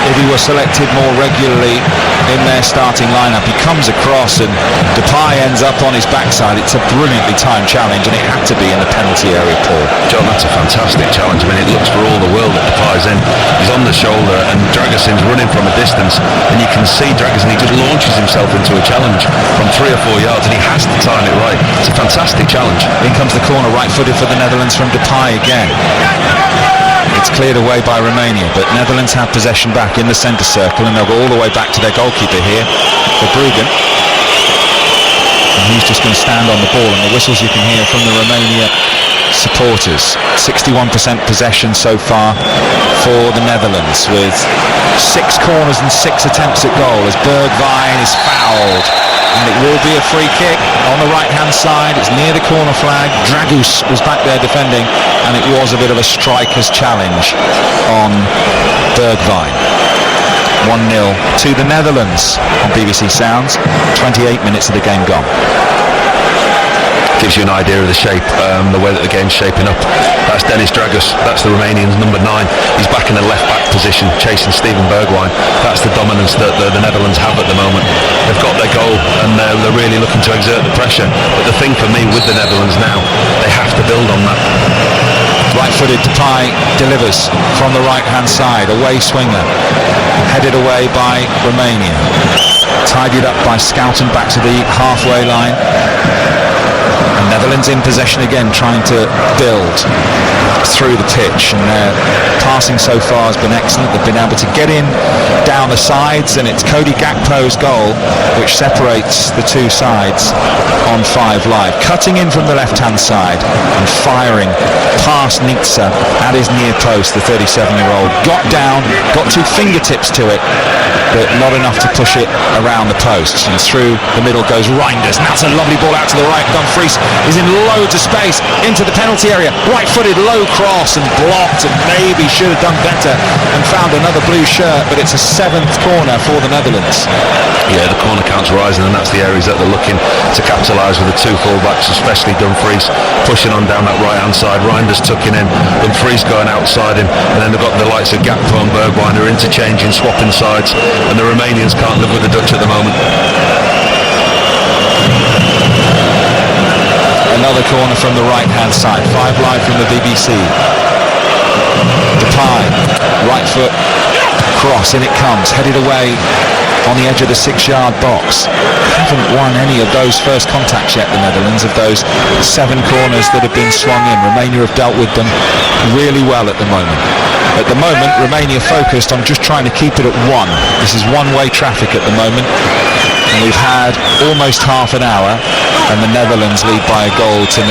if he were selected more regularly in their starting lineup. He comes across and Depay ends up on his backside. It's a brilliantly timed challenge and it had to be in the penalty area, Paul. John, that's a fantastic challenge. I mean, it looks for all the world that Depay's in. He's on the shoulder and Dragusin's running from a distance and you can see Dragusin, he just launches himself into a challenge from 3 or 4 yards and he has to time it right. It's a fantastic challenge. In comes the corner, right-footed for the Netherlands from Depay again. It's cleared away by Romania, but Netherlands have possession back in the centre circle and they'll go all the way back to their goalkeeper here for Bruggen. And he's just going to stand on the ball, and the whistles you can hear from the Romania supporters. 61% possession so far for the Netherlands, with 6 corners and 6 attempts at goal as Bergwijn is fouled. And it will be a free kick on the right-hand side. It's near the corner flag. Dragus was back there defending, and it was a bit of a striker's challenge on Bergwijn. 1-0 to the Netherlands on BBC Sounds. 28 minutes of the game gone. Gives you an idea of the shape, the way that the game's shaping up. That's Denis Dragus, that's the Romanian's number 9. He's back in the left-back position, chasing Steven Bergwijn. That's the dominance that the Netherlands have at the moment. They've got their goal, and they're really looking to exert the pressure. But the thing for me with the Netherlands now, they have to build on that. Right-footed Depay delivers from the right-hand side, away swinger, headed away by Romania. Tidied up by Scouten back to the halfway line. And Netherlands in possession again, trying to build through the pitch, and their passing so far has been excellent. They've been able to get in down the sides, and it's Cody Gakpo's goal which separates the two sides on 5 Live. Cutting in from the left-hand side and firing past Nitsa at his near post, the 37-year-old. Got down, got 2 fingertips to it, but not enough to push it around the posts. And through the middle goes Reinders. And that's a lovely ball out to the right. Dumfries is in loads of space into the penalty area. Right-footed, low cross and blocked, and maybe should have done better and found another blue shirt, but it's a 7th corner for the Netherlands. Yeah, the corner count's rising, and that's the areas that they're looking to capitalise with the 2 full-backs, especially Dumfries pushing on down that right-hand side. Reinders tucking in, Dumfries going outside him, and then they've got the likes of Gakpo and Bergwijn who are interchanging, swapping sides, and the Romanians can't live with the Dutch at the moment. Another corner from the right-hand side. 5 Live from the BBC. Depay, right foot, cross, in it comes, headed away on the edge of the 6-yard box. Haven't won any of those first contacts yet, the Netherlands, of those 7 corners that have been swung in. Romania have dealt with them really well at the moment. At the moment, Romania focused on just trying to keep it at 1. This is one-way traffic at the moment. And we've had almost half an hour, and the Netherlands lead by a goal to 0.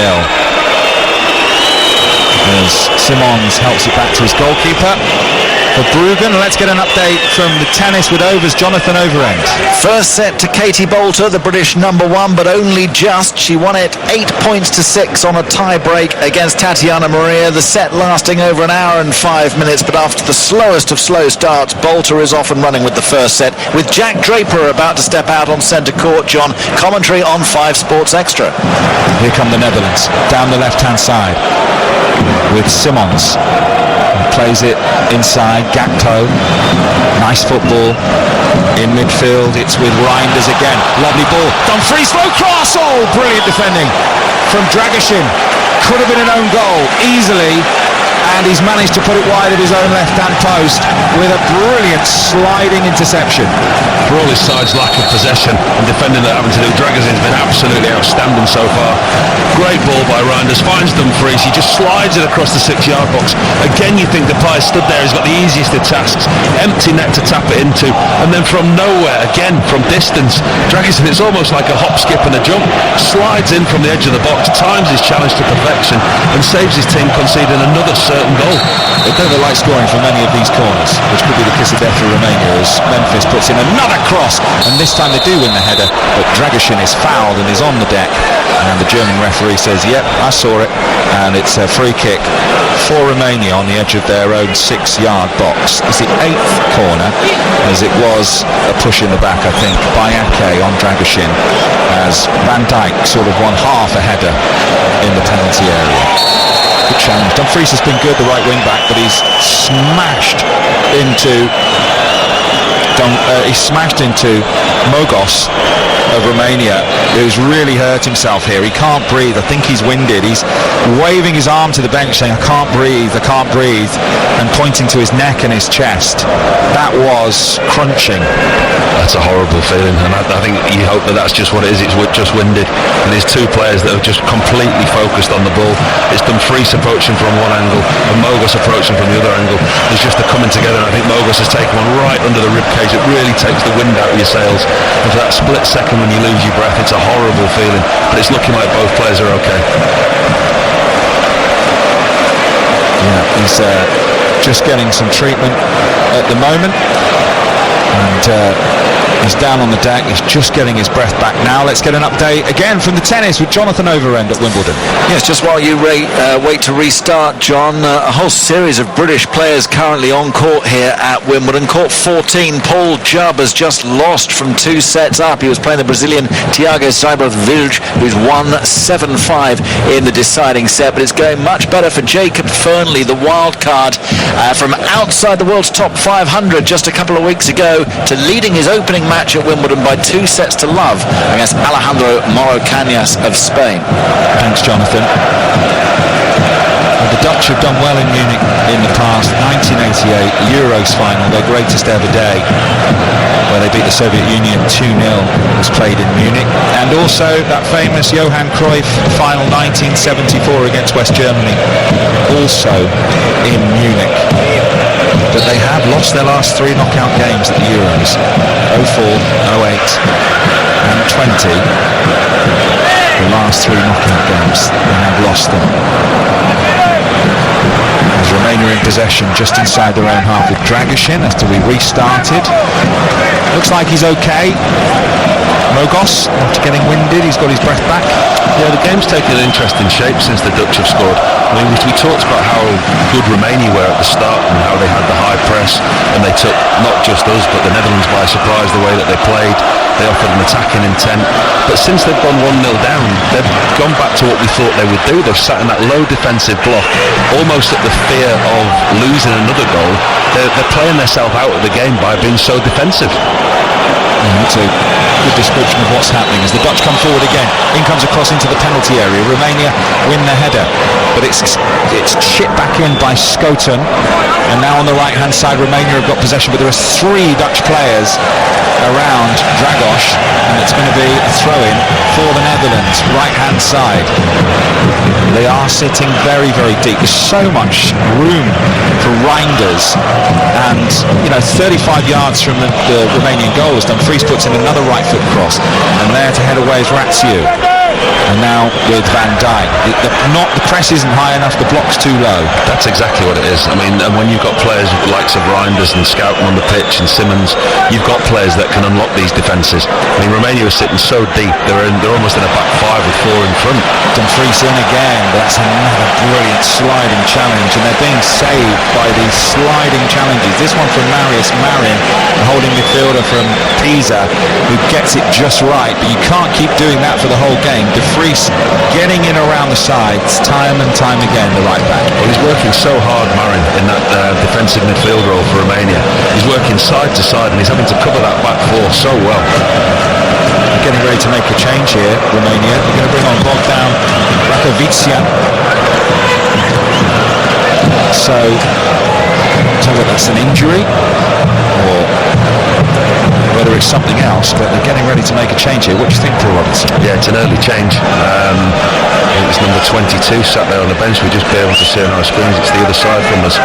As Simons helps it back to his goalkeeper. for Bruggen. Let's get an update from the tennis with Over's Jonathan Overend. First set to Katie Bolter, the British number one, but only just. She won it 8 points to 6 on a tie break against Tatiana Maria. The set lasting over an hour and 5 minutes, but after the slowest of slow starts, Bolter is off and running with the first set, with Jack Draper about to step out on centre court. John, commentary on 5 Sports Extra. Here come the Netherlands, down the left-hand side, with Simons. Plays it inside, Gakpo. Nice football in midfield. It's with Reinders again. Lovely ball. Dumfries, slow cross. Oh, brilliant defending from Dragoshin. Could have been an own goal easily, and he's managed to put it wide of his own left-hand post with a brilliant sliding interception. For all his side's lack of possession and defending that having to do, Dragoshin's been absolutely outstanding so far. Great ball by Reinders, finds Dumfries, he just slides it across the 6-yard box. Again, you think the player stood there, he's got the easiest of tasks, empty net to tap it into, and then from nowhere, again from distance, Dragoshin, it's almost like a hop, skip and a jump, slides in from the edge of the box, times his challenge to perfection and saves his team conceding another certain goal. They don't like scoring from any of these corners, which could be the kiss of death for Romania, as Memphis puts in another cross, and this time they do win the header, but Dragoshin is fouled and is on the deck, and the German referee says, yep, I saw it, and it's a free kick for Romania on the edge of their own 6-yard box. It's the 8th corner, as it was a push in the back, I think, by Ake on Dragoshin, as Van Dijk sort of won half a header in the penalty area. Good challenge. Dumfries has been good, the right wing back, but he's smashed into Mogos of Romania, who's really hurt himself here. He can't breathe. I think he's winded. He's waving his arm to the bench saying, I can't breathe, and pointing to his neck and his chest. That was crunching. That's a horrible feeling, and I think you hope that that's just what it is. It's just winded, and there's 2 players that are just completely focused on the ball. It's Dumfries approaching from one angle and Mogos approaching from the other angle. There's just a coming together, and I think Mogos has taken one right under the ribcage. It really takes the wind out of your sails, and for that split second when you lose your breath, it's a horrible feeling, but it's looking like both players are okay. Yeah, he's just getting some treatment at the moment, and he's down on the deck. He's just getting his breath back now. Let's get an update again from the tennis with Jonathan Overend at Wimbledon. Yes, just while you wait to restart, John, a whole series of British players currently on court here at Wimbledon. Court 14, Paul Jubb has just lost from 2 sets up. He was playing the Brazilian Thiago Seyboth-Vilj, who's won 7-5 in the deciding set, but it's going much better for Jacob Fernley, the wild card from outside the world's top 500 just a couple of weeks ago, to leading his opening match at Wimbledon by 2 sets to love against Alejandro Moro Cañas of Spain. Thanks, Jonathan. Well, the Dutch have done well in Munich in the past. 1988 Euros final, their greatest ever day, where they beat the Soviet Union 2-0, was played in Munich. And also that famous Johan Cruyff final 1974 against West Germany, also in Munich. But they have lost their last 3 knockout games at the Euros, 04, 08 and 20. The last 3 knockout games, they have lost them. As Romania in possession just inside their own half with Dragoshin after we restarted. Looks like he's okay. Mogos, after getting winded, he's got his breath back. Yeah, the game's taken an interesting shape since the Dutch have scored. I mean, we talked about how good Romania were at the start and how they had the high press, and they took not just us but the Netherlands by surprise the way that they played. They offered an attacking intent, but since they've gone 1-0 down, they've gone back to what we thought they would do. They've sat in that low defensive block, almost at the fear of losing another goal. They're playing themselves out of the game by being so defensive. That's a good description of what's happening as the Dutch come forward again. In comes a cross into the penalty area. Romania win the header, but it's chipped back in by Schoten, and now on the right hand side Romania have got possession, but there are 3 Dutch players around Dragos, and it's going to be a throw-in for the Netherlands, right hand side. They are sitting very, very deep. There's so much room for Reinders, and 35 yards from the Romanian goal, as Dumfries puts in another right foot cross, and there to head away is Ratsiu. And now with Van Dijk, the press isn't high enough, the block's too low. That's exactly what it is. I mean, and when you've got players with the likes of Reinders and Scouten on the pitch and Simmons, you've got players that can unlock these defences. I mean, Romania is sitting so deep, they're almost in a back five with four in front. Dumfries in again, but that's another brilliant sliding challenge, and they're being saved by these sliding challenges. This one from Marius Marin, the holding midfielder from Pisa, who gets it just right, but you can't keep doing that for the whole game. Dumfries getting in around the sides time and time again, the right back. Well, he's working so hard, Marin, in that defensive midfield role for Romania. He's working side to side and he's having to cover that back four so well. Getting ready to make a change here, Romania. They're going to bring on Bogdan Rakovičian. So, whether that's an injury or whether it's something else, but they're getting ready to make a change here. What do you think, Paul Robinson? Yeah, it's an early change. It was number 22 sat there on the bench. We just be able to see on our screens. It's the other side from us.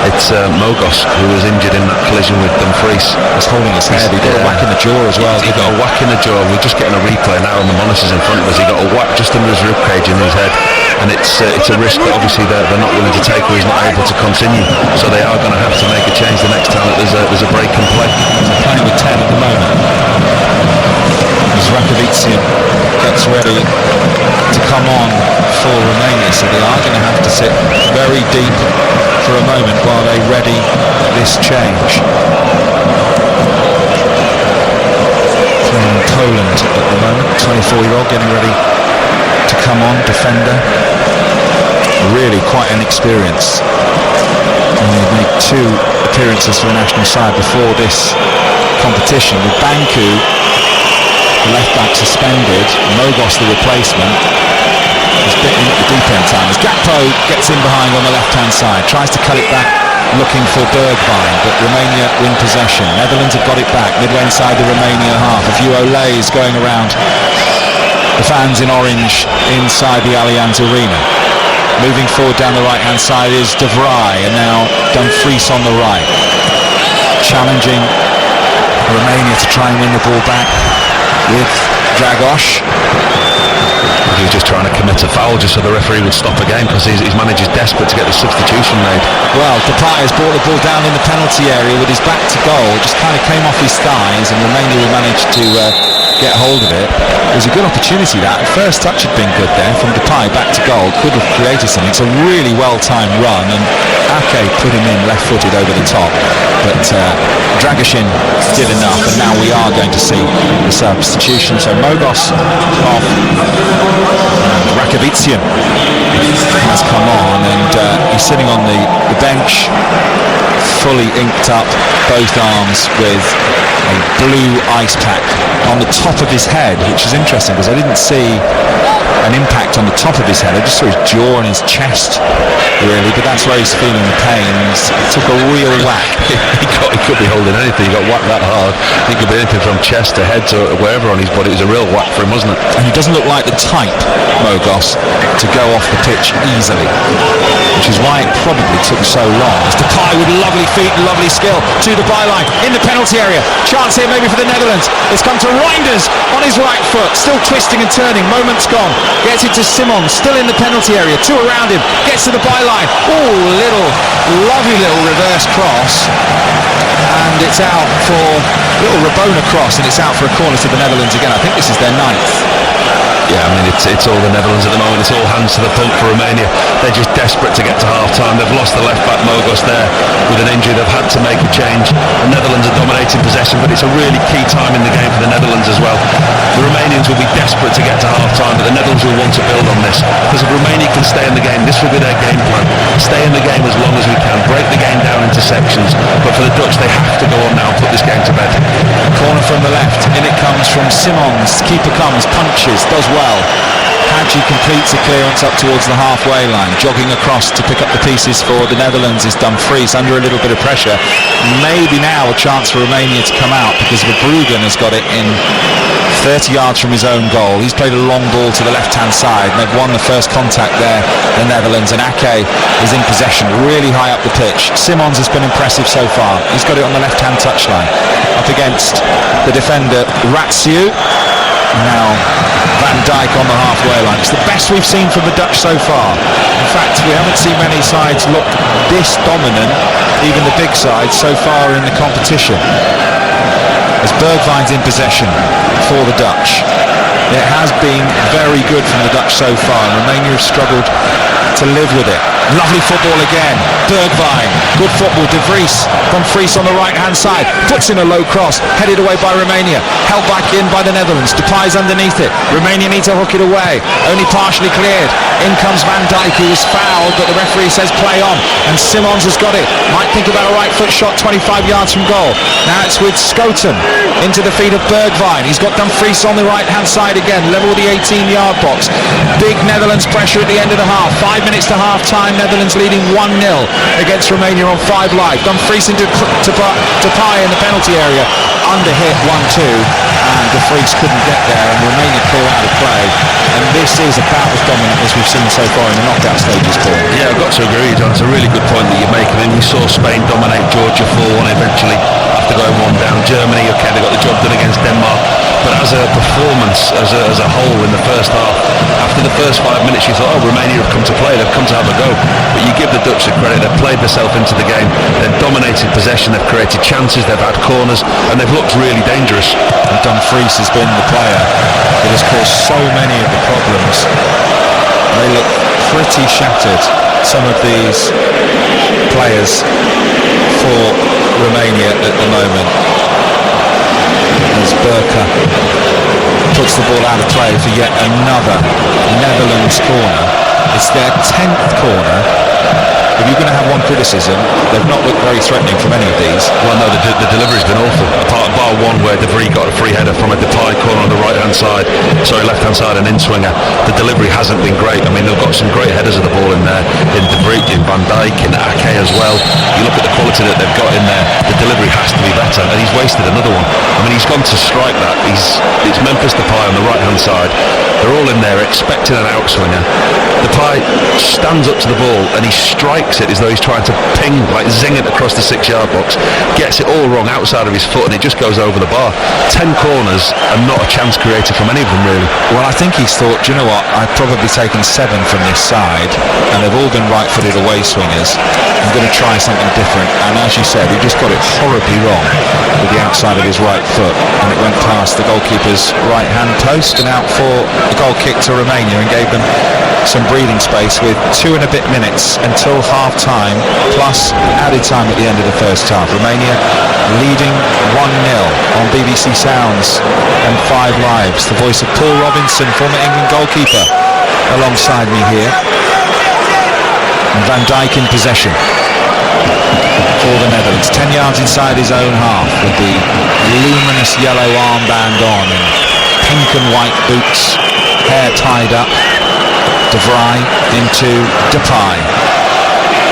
It's Mogos, who was injured in that collision with Dumfries. He's holding his head. He got a whack in the jaw as well. He got a whack in the jaw. We're just getting a replay now on the monitors in front of us. He got a whack just under his rib cage in his head, and it's a risk that obviously they're not willing to take, or he's not able to continue. So they are going to have to make a change the next time that there's a break in play. He's playing with 10 at the moment. As Rakovičian gets ready to come on for Romania, so they are going to have to sit very deep for a moment while they ready this change. Playing in Poland at the moment, 24-year-old getting ready to come on, defender. Really quite an experience. And they've made 2 appearances for the national side before this competition, with Banku, the left back, suspended. Mogos, the replacement, is bitten at the deep end time as Gakpo gets in behind on the left hand side, tries to cut it back looking for Bergwijn, but Romania win possession. Netherlands have got it back midway inside the Romania half. A few olays going around the fans in orange inside the Allianz Arena. Moving forward down the right hand side is De Vrij, and now Dumfries on the right, challenging Romania to try and win the ball back with Dragos. He was just trying to commit a foul just so the referee would stop a game, because his manager's desperate to get the substitution made. Well, Depay has brought the ball down in the penalty area with his back to goal, just kind of came off his thighs, and Romania will manage to get hold of it. It was a good opportunity that. First touch had been good there from Depay back to goal, could have created something. It's a really well-timed run, and Ake put him in left-footed over the top, but Dragoshin did enough, and now we are going to see the substitution. So Mogos off, Rakovičian has come on, and he's sitting on the bench, fully inked up, both arms with a blue ice pack on the top of his head, which is interesting because I didn't see an impact on the top of his head. I just saw his jaw and his chest, really, but that's where he's feeling the pain. He took a real whack. He could be holding anything. He got whacked that hard. It could be anything from chest to head to wherever on his body. It was a real whack for him, wasn't it? And he doesn't look like the type, Mogos, to go off the pitch easily, which is why it probably took so long. It's Depay with lovely feet and lovely skill to the byline in the penalty area. Chance here maybe for the Netherlands. It's come to Reinders on his right foot, still twisting and turning. Moment's gone. Gets it to Simon, still in the penalty area. 2 around him. Gets to the byline. Oh, lovely little reverse cross. And it's out for a little Rabona cross, and it's out for a corner to the Netherlands again. I think this is their 9th. Yeah, I mean, it's all the Netherlands at the moment. It's all hands to the pump for Romania. They're just desperate to get to half-time. They've lost the left-back Mogos there with an injury. They've had to make a change. The Netherlands are dominating possession, but it's a really key time in the game for the Netherlands as well. The Romanians will be desperate to get to half-time, but the Netherlands will want to build on this, because if Romania can stay in the game, this will be their game plan. Stay in the game as long as we can. Break the game down into sections. But for the Dutch, they have to go on now and put this game to bed. Corner from the left. In it comes from Simons. Keeper comes, punches, does well. Hadji completes a clearance up towards the halfway line. Jogging across to pick up the pieces for the Netherlands is Dumfries under a little bit of pressure. Maybe now a chance for Romania to come out, because Verbruggen has got it in 30 yards from his own goal. He's played a long ball to the left-hand side, and they've won the first contact there, the Netherlands, and Ake is in possession, really high up the pitch. Simons has been impressive so far. He's got it on the left-hand touchline, up against the defender Ratsiu. Now Van Dijk on the halfway line. It's the best we've seen from the Dutch so far. In fact, we haven't seen many sides look this dominant, even the big sides, so far in the competition. As Bergwijn's in possession for the Dutch. It has been very good from the Dutch so far, and Romania have struggled to live with it. Lovely football again. Bergwijn, good football. De Vries from Vries on the right hand side, puts in a low cross, headed away by Romania, held back in by the Netherlands. Depay's underneath it. Romania need to hook it away, only partially cleared. In comes Van Dijk, who was fouled, but the referee says play on, and Simons has got it. Might think about a right foot shot 25 yards from goal. Now it's with Schoten into the feet of Bergwijn. He's got Dumfries on the right hand side again, level with the 18-yard box. Big Netherlands pressure at the end of the half. 5 minutes to half time. Netherlands leading 1-0 against Romania on 5 live. Dumfries into Depay in the penalty area, under hit 1-2, and De Vries couldn't get there, and Romania clear out of play. And this is about as dominant as we've seen so far in the knockout stages, Paul. Yeah, I've got to agree, John. It's a really good point that you're making. I mean, we saw Spain dominate Georgia 4-1 eventually after going 1 down. Germany, okay, they got the job done against Denmark, but as a performance, as a whole in the first half, after the first 5 minutes you thought, oh, Romania have come to play, they've come to have a go. But you give the Dutch the credit, they've played themselves into the game, they've dominated possession, they've created chances, they've had corners, and they've looked really dangerous. And Dumfries has been the player that has caused so many of the problems. They look pretty shattered, some of these players for Romania at the moment. As Burka puts the ball out of play for yet another Netherlands corner. It's their 10th corner. If you're going to have one criticism, they've not looked very threatening from any of these. Well, no, the delivery's been awful. Apart bar one where De Vries got a free header from a Depay corner on the left-hand side, and in-swinger. The delivery hasn't been great. I mean, they've got some great headers of the ball in there, in De Vries, in Van Dijk, in Ake as well. You look at the quality that they've got in there, the delivery has to be better, and he's wasted another one. I mean, he's gone to strike that. It's Memphis Depay on the right-hand side. They're all in there expecting an outswinger. Depay stands up to the ball and he strikes it as though he's trying to ping, like zing it across the 6-yard box. Gets it all wrong outside of his foot and it just goes over the bar. 10 corners and not a chance created from any of them, really. Well, I think he's thought, do you know what, I've probably taken 7 from this side and they've all been right-footed away swingers. I'm going to try something different, and as you said, he just got it horribly wrong with the outside of his right foot, and it went past the goalkeeper's right-hand post and out for a goal kick to Romania, and gave them some breathing space with 2 and a bit minutes until half-time, plus added time at the end of the first half. Romania leading 1-0 on BBC Sounds and 5 Lives. The voice of Paul Robinson, former England goalkeeper, alongside me here. And Van Dijk in possession for the Netherlands, 10 yards inside his own half, with the luminous yellow armband on and pink and white boots, hair tied up. De Vries into Depay,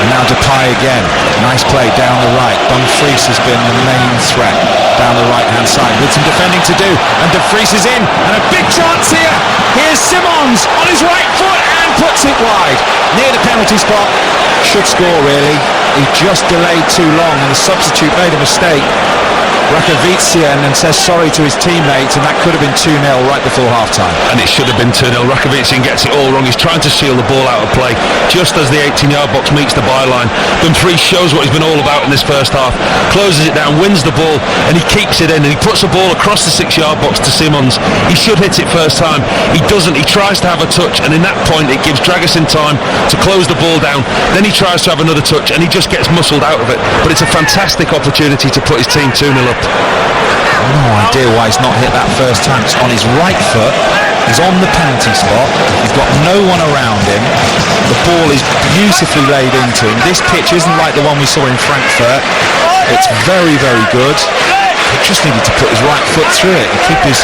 and now Depay again. Nice play down the right. Dumfries has been the main threat down the right hand side with some defending to do, and De Vries is in, and a big chance here. Here's Simons on his right foot and puts it wide near the penalty spot. Should score, really. He just delayed too long, and the substitute made a mistake, Rakovitsian, and says sorry to his teammates, and that could have been 2-0 right before half-time. And it should have been 2-0. Rakovitsian gets it all wrong. He's trying to seal the ball out of play just as the 18-yard box meets the byline. Dumfries shows what he's been all about in this first half, closes it down, wins the ball, and he keeps it in, and he puts the ball across the 6-yard box to Simons. He should hit it first time. He doesn't. He tries to have a touch, and in that point it gives Dragusin time to close the ball down. Then he tries to have another touch, and he just gets muscled out of it. But it's a fantastic opportunity to put his team 2-0 up. No idea why he's not hit that first time. It's on his right foot. He's on the penalty spot. He's got no one around him. The ball is beautifully laid into him. This pitch isn't like the one we saw in Frankfurt. It's very, very good. He just needed to put his right foot through it and keep his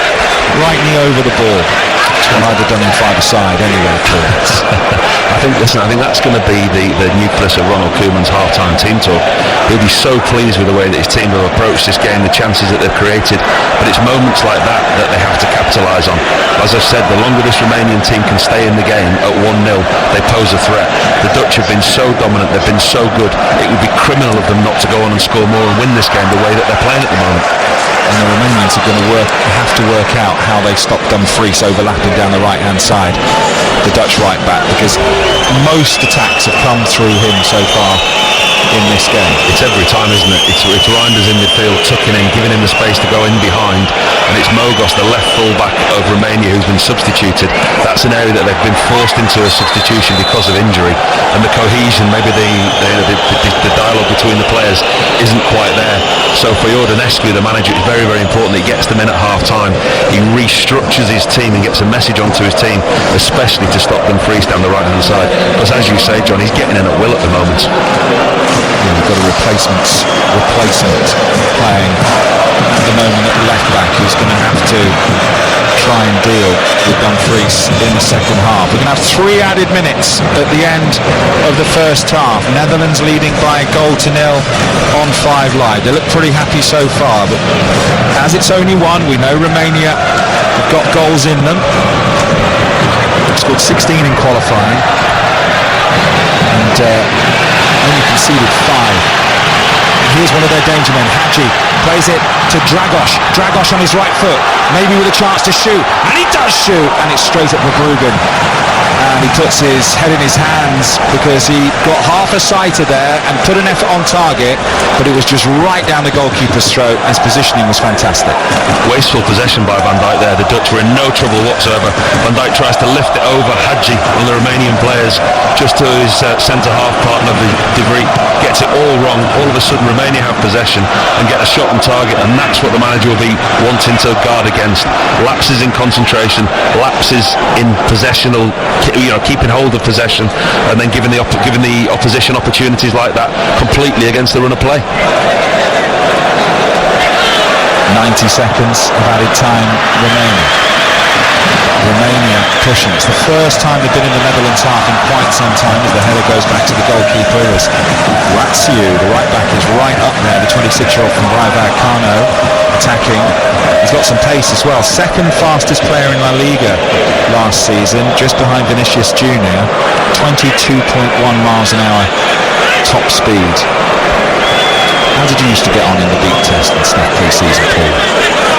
right knee over the ball. That's what I'd have done in 5-a-side anyway, of course. I think that's going to be the nucleus of Ronald Koeman's half-time team talk. He'll be so pleased with the way that his team have approached this game, the chances that they've created, but it's moments like that that they have to capitalise on. As I've said, the longer this Romanian team can stay in the game at 1-0, they pose a threat. The Dutch have been so dominant, they've been so good, it would be criminal of them not to go on and score more and win this game the way that they're playing at the moment. And the Romanians are going to have to work out how they stop Dumfries overlapping down the right-hand side, the Dutch right back, because most attacks have come through him so far in this game. It's every time, isn't it? It's Reinders in midfield, tucking in, giving him the space to go in behind, and it's Mogos, the left full-back of Romania, who's been substituted. That's an area that they've been forced into a substitution because of injury, and the cohesion, maybe the dialogue between the players isn't quite there. So for Iordanescu, the manager, it's very, very important that he gets them in at half-time. He restructures his team and gets a message onto his team, especially to stop them freeze down the right-hand side. Because as you say, John, he's getting in at will at the moment. We've got a replacement playing at the moment at left back, who's going to have to try and deal with Dumfries in the second half. We're going to have 3 added minutes at the end of the first half. Netherlands leading by a 0-0 on 5 Live. They look pretty happy so far, but as it's only 1, we know Romania have got goals in them. They've scored 16 in qualifying and only conceded 5. Here's one of their danger men, Hadji, plays it to Dragos on his right foot, maybe with a chance to shoot, and he does shoot, and it's straight at Verbruggen, and he puts his head in his hands because he got half a sighter there and put an effort on target, but it was just right down the goalkeeper's throat. His positioning was fantastic. Wasteful possession by Van Dijk there. The Dutch were in no trouble whatsoever. Van Dijk tries to lift it over Hadji, one of the Romanian players, just to his centre-half partner, De Vrij, gets it all wrong. All of a sudden Romania have possession and get a shot on target, and that's what the manager will be wanting to guard against. Lapses in concentration, lapses in possessional, keeping hold of possession, and then giving the opposition opportunities like that completely against the run of play. 90 seconds of added time remaining. Romania pushing. It's the first time they've been in the Netherlands half in quite some time, as the header goes back to the goalkeeper, as Ratsiu, the right back, is right up there, the 26-year-old from Vallecano, attacking. He's got some pace as well. Second fastest player in La Liga last season, just behind Vinicius Junior. 22.1 miles an hour top speed. How did you used to get on in the beat test and stuff pre-season, Paul?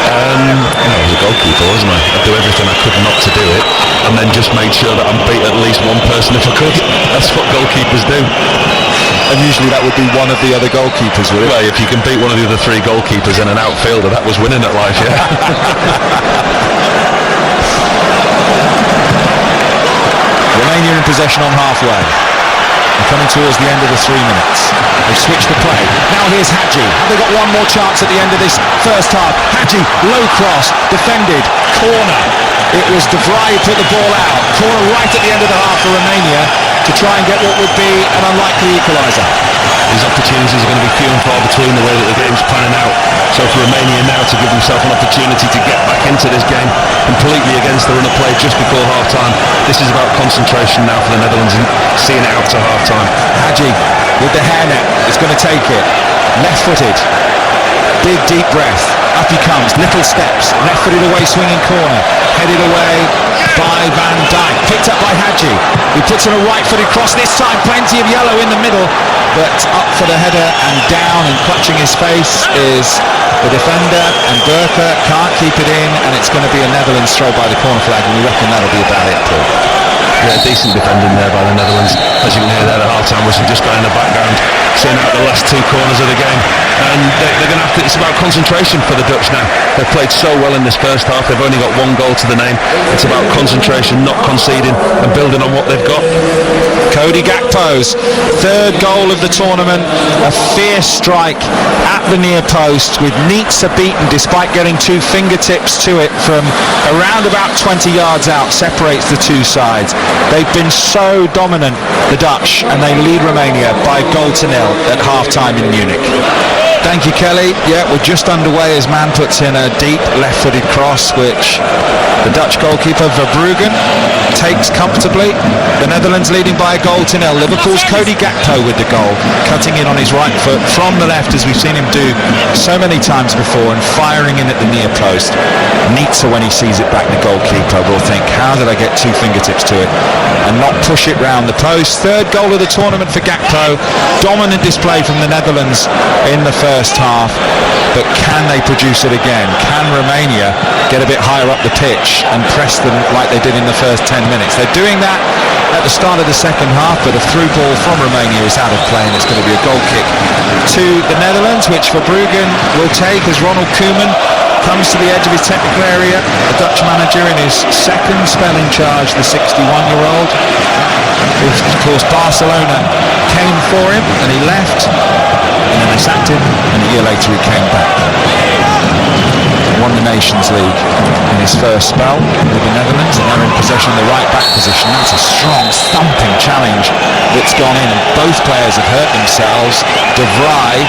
I was a goalkeeper, wasn't I? I'd do everything I could not to do it, and then just made sure that I beat at least one person if I could. That's what goalkeepers do. And usually that would be one of the other goalkeepers, would it? Well, if you can beat one of the other 3 goalkeepers and an outfielder, that was winning at life, yeah. Romania in possession on halfway. They're coming towards the end of the 3 minutes. They've switched the play. Now here's Hadji. Have they got one more chance at the end of this first half? Hadji, low cross, defended, corner. It was De Vrij who put the ball out. Corner right at the end of the half for Romania to try and get what would be an unlikely equaliser. These opportunities are going to be few and far between the way that the game's panning out. So for Romania now to give themselves an opportunity to get back into this game completely against the run of play just before half-time, this is about concentration now for the Netherlands and seeing it out to half-time. Hadji with the hairnet is going to take it. Left-footed. Big deep breath. Up he comes. Little steps. Left-footed away swinging corner. Headed away by Van Dijk. Picked up by Hadji, who puts in a right-footed cross this time. Plenty of yellow in the middle, but up for the header and down, and clutching his face is the defender, and Burker can't keep it in, and it's going to be a Netherlands throw by the corner flag, and we reckon that'll be about it, Paul. Yeah, decent defending there by the Netherlands. As you can hear there, the half-time whistle just going in the background, seeing out the last 2 corners of the game. And they're going to have to, it's about concentration for the Dutch now. They've played so well in this first half. They've only got 1 goal to the name. It's about concentration, not conceding, and building on what they've got. Cody Gakpo's 3rd goal of the tournament, a fierce strike at the near post with Nietzsche beaten despite getting 2 fingertips to it from around about 20 yards out, separates the 2 sides. They've been so dominant, the Dutch, and they lead Romania by 0-0 at half-time in Munich. Thank you, Kelly. Yeah, we're just underway as Man puts in a deep left-footed cross, which the Dutch goalkeeper Verbruggen takes comfortably. The Netherlands leading by a goal to nil. Liverpool's Cody Gakpo with the goal, cutting in on his right foot from the left, as we've seen him do so many times before, and firing in at the near post. Nietzsche, when he sees it back, the goalkeeper will think, how did I get two fingertips to it and not push it round the post? Third goal of the tournament for Gakpo. Dominant display from the Netherlands in the first half, but can they produce it again? Can Romania get a bit higher up the pitch and press them like they did in the first 10 minutes? They're doing that at the start of the second half, but a through ball from Romania is out of play, and it's going to be a goal kick to the Netherlands, which Verbruggen will take as Ronald Koeman comes to the edge of his technical area. The Dutch manager in his second spell in charge, the 61-year-old. Of course, Barcelona came for him and he left, and then they sacked him, and a year later he came back. Won the Nations League in his first spell with the Netherlands, and they're in possession of the right back position. That's a strong, thumping challenge that's gone in, and both players have hurt themselves. De Vrij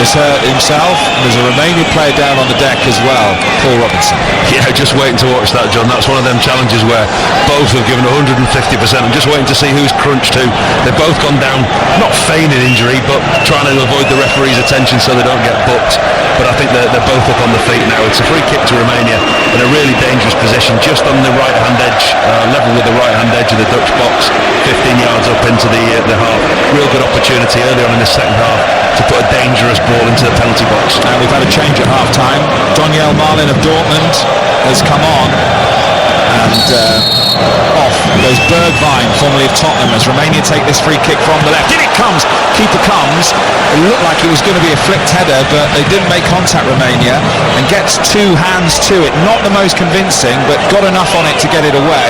has hurt himself, and there's a Romanian player down on the deck as well, Paul Robinson. Yeah, just waiting to watch that, John. That's one of them challenges where both have given 150%. I'm just waiting to see who's crunched who. They've both gone down, not feigning injury, but trying to avoid the referee's attention so they don't get booked. But I think they're both up on the feet now. It's a free kick to Romania in a really dangerous position, just on the right-hand edge, level with the right-hand edge of the Dutch box, 15 yards up into the half. Real good opportunity early on in the second half to put a dangerous ball into the penalty box. And we've had a change at half-time. Daniel Marlin of Dortmund has come on, and off goes Bergwijn, formerly of Tottenham, as Romania take this free kick from the left. In it comes, keeper comes. It looked like it was going to be a flicked header, but they didn't make contact, Romania, and gets two hands to it. Not the most convincing, but got enough on it to get it away,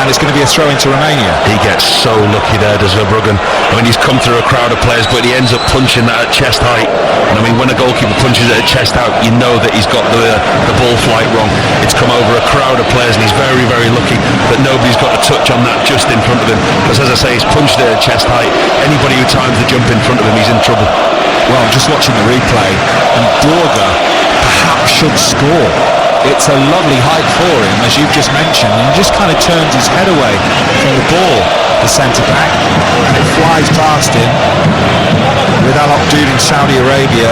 and it's going to be a throw into Romania. He gets so lucky there, does Verbruggen. I mean, he's come through a crowd of players, but he ends up punching that at chest height. And I mean, when a goalkeeper punches it at chest height, you know that he's got the ball flight wrong. It's come over a crowd of players, and he's very, very lucky that nobody's got a touch on that just in front of him. Because as I say, he's punched it at chest height. Anybody who times the jump in front of him, he's in trouble. Well, I'm just watching the replay, and Dorga perhaps should score. It's a lovely height for him, as you've just mentioned. He just kind of turns his head away from the ball, the centre-back, and it flies past him. With Al Abdoud in Saudi Arabia,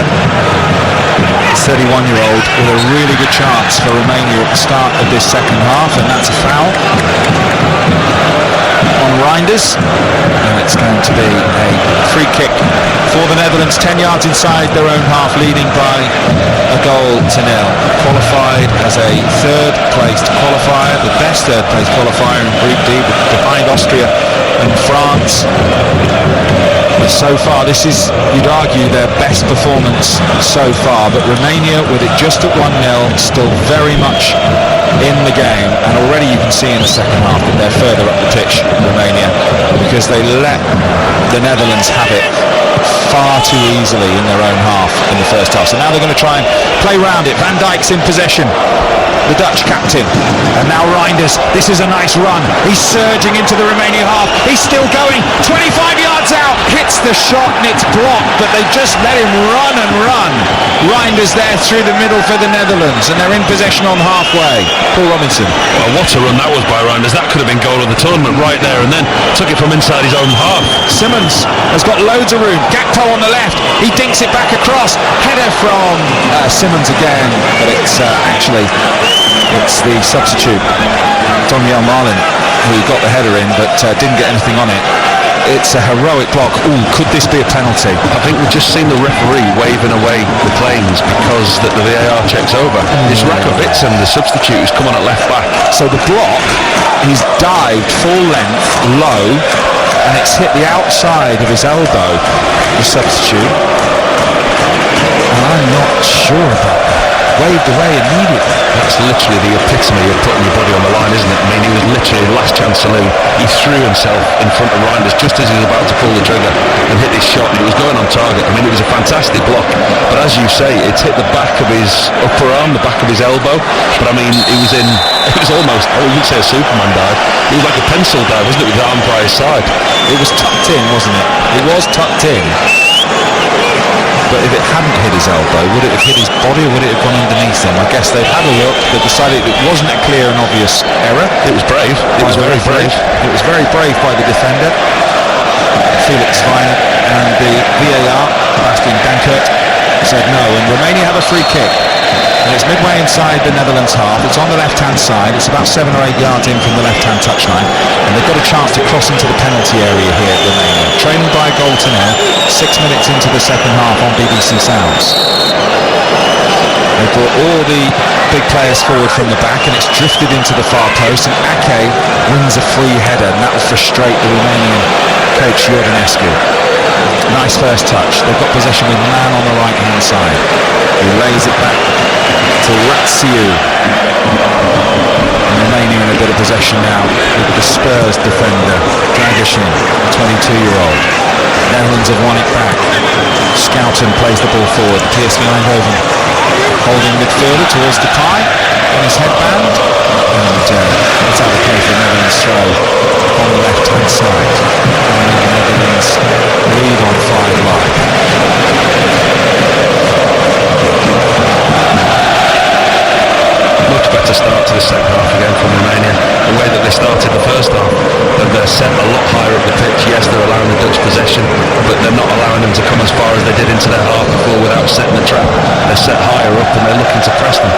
31-year-old, with a really good chance for Romania at the start of this second half, and that's a foul on Reinders, and it's going to be a free kick for the Netherlands, 10 yards inside their own half, leading by a goal to nil. Qualified as a third placed qualifier, the best third placed qualifier in Group D, behind Austria and France. But so far, this is, you'd argue, their best performance so far, but Romania, with it just at 1-0, still very much in the game, and already you can see in the second half that they're further up the pitch, Romania, because they let the Netherlands have it far too easily in their own half in the first half. So now they're going to try and play round it. Van Dijk's in possession, the Dutch captain, and now Reinders. This is a nice run. He's surging into the Romania half. He's still going, 25 yards out, hits the shot and it's blocked, but they just let him run and run. Reinders there through the middle for the Netherlands, and they're in possession on halfway. Paul Robinson. Well, what a run that was by Reinders. That could have been goal of the tournament right there, and then took it from inside his own half. Simmons has got loads of room. Gakpo on the left, he dinks it back across. Header from Simmons again, but it's the substitute, Daniel Marlin, who got the header in, but didn't get anything on it. It's a heroic block. Ooh, could this be a penalty? I think we've just seen the referee waving away the claims because the VAR checks over. It's Rakovic, the substitute, who's come on at left back. So the block, he's dived full length, low, and it's hit the outside of his elbow, the substitute. And I'm not sure about that. Waved away immediately. That's literally the epitome of putting your body on the line, isn't it? I mean, he was literally last chance saloon. He threw himself in front of Reinders just as he was about to pull the trigger and hit his shot, and it was going on target. I mean, it was a fantastic block, but as you say, it's hit the back of his upper arm, the back of his elbow. But I mean, it was almost, I wouldn't say a Superman dive, it was like a pencil dive, wasn't it, with the arm by his side. It was tucked in, wasn't it? It was tucked in. but if it hadn't hit his elbow, would it have hit his body or would it have gone underneath him? I guess they've had a look, they've decided it wasn't a clear and obvious error. It was brave. It was very brave. It was very brave by the defender, Felix Weiner, and the VAR, Bastian Dankert, said no, and Romania have a free kick. And it's midway inside the Netherlands half. It's on the left-hand side. It's about 7 or 8 yards in from the left-hand touchline. And they've got a chance to cross into the penalty area here at Romania. Trailing by a goal to nil, 6 minutes into the second half on BBC Sounds. They brought all the big players forward from the back, and it's drifted into the far post, and Ake wins a free header, and that will frustrate the Romanian coach Iordanescu. Nice first touch. They've got possession with Man on the right-hand side, who lays it back to Ratsiu. And Romania in a bit of possession now with the Spurs defender Dragashin, the 22-year-old. Netherlands have won it back. Schouten plays the ball forward. PSV Eindhoven holding midfielder towards Depay on his headband, and it's out of play for the Netherlands throw on the left-hand side. And the Netherlands lead on 5 live. Much better start to the second half again from Romania. The way that they started the first half, they're set a lot higher up the pitch. Yes, they're allowing the Dutch possession, but they're not allowing them to come as far as they did into their half before without setting the trap. They're set higher up and they're looking to press them.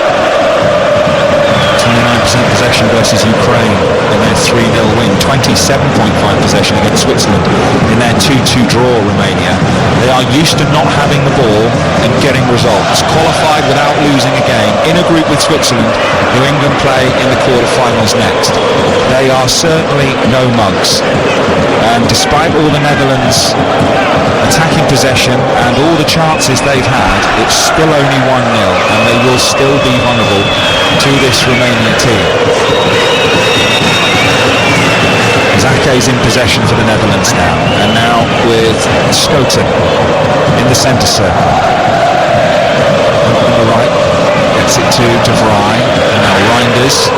29% possession versus Ukraine in their 3-0 win, 27.5 possession against Switzerland in their 2-2 draw. Romania, they are used to not having the ball and getting results. Qualified without losing a game in a group with Switzerland, who England play in the quarter-finals next. They are certainly no mugs, and despite all the Netherlands attacking possession and all the chances they've had, it's still only 1-0, and they will still be vulnerable to this Romania team. Zake's in possession for the Netherlands now, and now with Schouten in the centre circle. On the right, gets it to De Vrij, and now Reinders.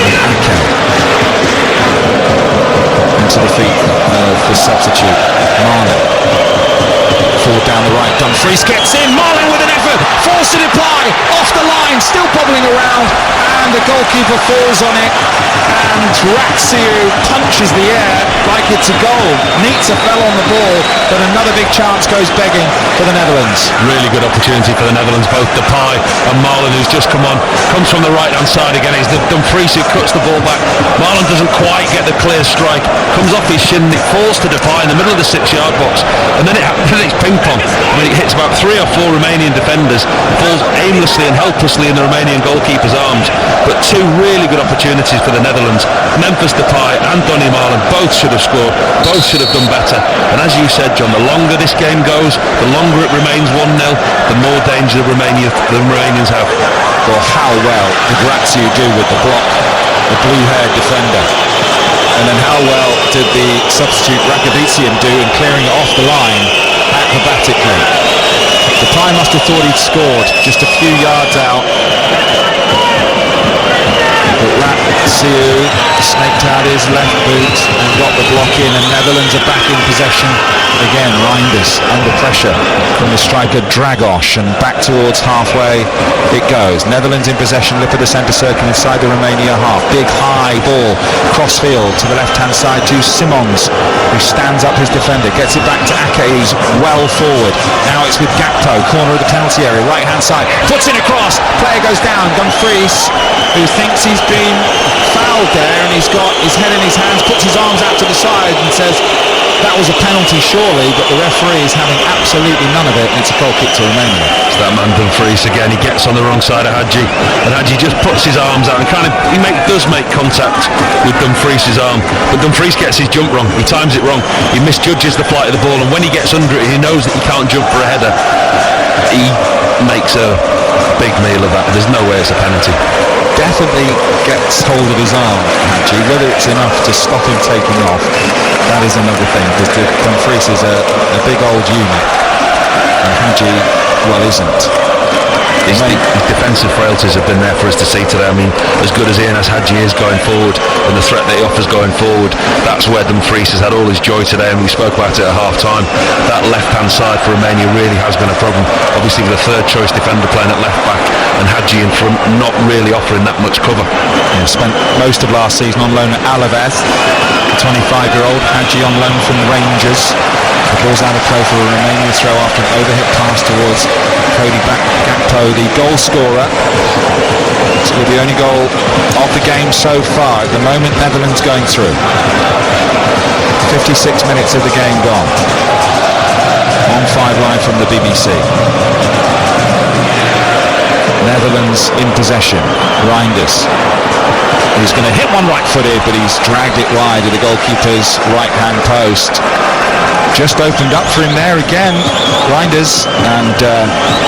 And Ake into the feet of the substitute, Marlin. Forward down the right, Dumfries gets in, Marlin with an effort, forced to Depay, off the line, still bobbling around, and the goalkeeper falls on it, and Ratsiu punches the air like it's a goal. Nietzsche fell on the ball, but another big chance goes begging for the Netherlands. Really good opportunity for the Netherlands, both Depay and Marlin, who's just come on, comes from the right-hand side again. It's the Dumfries who cuts the ball back. Marlin doesn't quite get the clear strike, comes off his shin, it falls to Depay in the middle of the 6-yard box, and then it's ping-pong. I mean, it hits about 3 or 4 Romanian defenders, falls aimlessly and helplessly in the Romanian goalkeeper's arms. But 2 really good opportunities for the Netherlands. Memphis Depay and Donny Marlin both should have scored, both should have done better. And as you said, John, the longer this game goes, the longer it remains 1-0, the more danger the Romanians have. Well, how well did Ratsiu do with the block, the blue-haired defender? And then how well did the substitute Rakabitsyan do in clearing it off the line acrobatically? Depay must have thought he'd scored just a few yards out. But Ratsiu snaked out his left boot and got the block in, and Netherlands are back in possession again. Reinders under pressure from the striker Dragoš, and back towards halfway it goes. Netherlands in possession, lip of the centre circle inside the Romania half. Big high ball cross field to the left hand side to Simons, who stands up his defender, gets it back to Ake, who's well forward. Now it's with Gakpo, corner of the penalty area, right hand side, puts in a cross, player goes down. Dumfries, who thinks he's been fouled there, and he's got his head in his hands, puts his arms out to the side and says that was a penalty surely, but the referee is having absolutely none of it, and it's a goal kick to Romania. It's that man Dumfries again. He gets on the wrong side of Hadji, and Hadji just puts his arms out and does make contact with Dumfries' arm, but Dumfries gets his jump wrong. He times it wrong, he misjudges the flight of the ball, and when he gets under it, he knows that he can't jump for a header. He makes a big meal of that. There's no way it's a penalty. Definitely gets hold of his arm, Hadji. Whether it's enough to stop him taking off, that is another thing, because Dumfries is a big old unit, and Hadji, well, isn't. His defensive frailties have been there for us to see today. I mean, as good as Ian Hadji is going forward and the threat that he offers going forward, that's where Dumfries has had all his joy today, and we spoke about it at half-time. That left-hand side for Romania really has been a problem. Obviously with a third-choice defender playing at left-back and Hadji in front, not really offering that much cover. Yeah, spent most of last season on loan at Alaves. The 25-year-old Hadji on loan from Rangers. The ball's out of play for a Romania throw after an overhit pass towards Cody Gakpo, the goal scorer. Scored the only goal of the game so far. At the moment, Netherlands going through. 56 minutes of the game gone. On 5 Live from the BBC. Netherlands in possession. Reinders. He's going to hit one right-footed, but he's dragged it wide of the goalkeeper's right-hand post. Just opened up for him there again, Reinders, and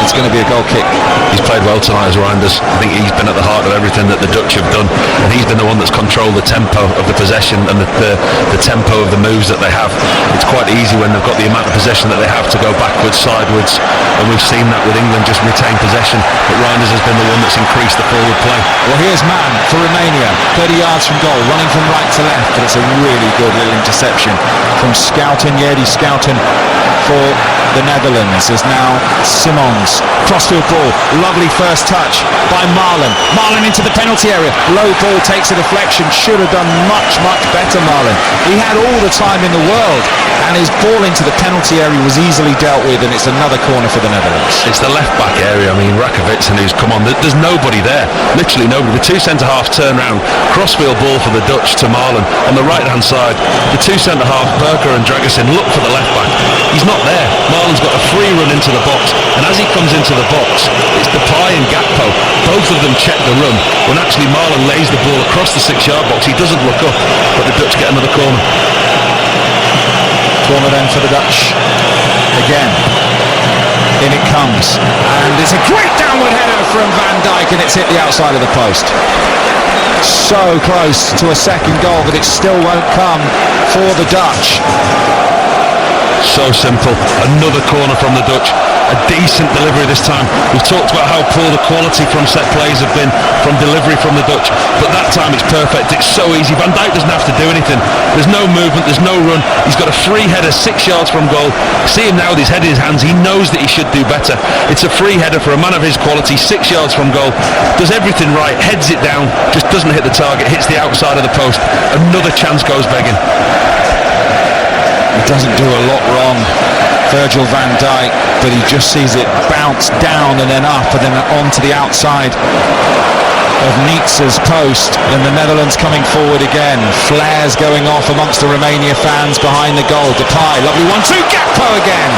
it's going to be a goal kick. He's played well tonight as Reinders. I think he's been at the heart of everything that the Dutch have done, and he's been the one that's controlled the tempo of the possession and the tempo of the moves that they have. It's quite easy when they've got the amount of possession that they have to go backwards, sideways, and we've seen that with England just retain possession, but Reinders has been the one that's increased the forward play. Well, here's Mann for Romania, 30 yards from goal, running from right to left, but it's a really good little interception from Schouten. Yerdy Schouten for the Netherlands. Is now Simons, crossfield ball, lovely first touch by Marlon. Marlon into the penalty area, low ball, takes a deflection, should have done much better, Marlon. He had all the time in the world, and his ball into the penalty area was easily dealt with, and it's another corner for the Netherlands. It's the left back area. I mean, Rakovic, who's come on, there's nobody there, literally nobody. The two centre halves turn round, crossfield ball for the Dutch to Marlon on the right hand side. The two centre halves, Berker and Dragusin, look for the left back. He's not there. Marlon's got a free run into the box, and as he comes into the box, it's Depay and Gakpo. Both of them check the run. When actually Marlon lays the ball across the 6-yard box, he doesn't look up, but the Dutch get another corner. Corner then for the Dutch. Again. In it comes. And it's a great downward header from Van Dijk, and it's hit the outside of the post. So close to a second goal, but it still won't come for the Dutch. So simple. Another corner from the Dutch. A decent delivery this time. We've talked about how poor the quality from set plays have been from delivery from the Dutch, but that time it's perfect. It's so easy. Van Dijk doesn't have to do anything. There's no movement, there's no run. He's got a free header 6 yards from goal. See him now with his head in his hands. He knows that he should do better. It's a free header for a man of his quality, 6 yards from goal. Does everything right, heads it down, just doesn't hit the target, hits the outside of the post. Another chance goes begging. He doesn't do a lot wrong, Virgil van Dijk, but he just sees it bounce down and then up and then onto the outside of Nietzsche's post, and the Netherlands coming forward again. Flares going off amongst the Romania fans behind the goal. Depay, lovely 1-2, Gakpo again,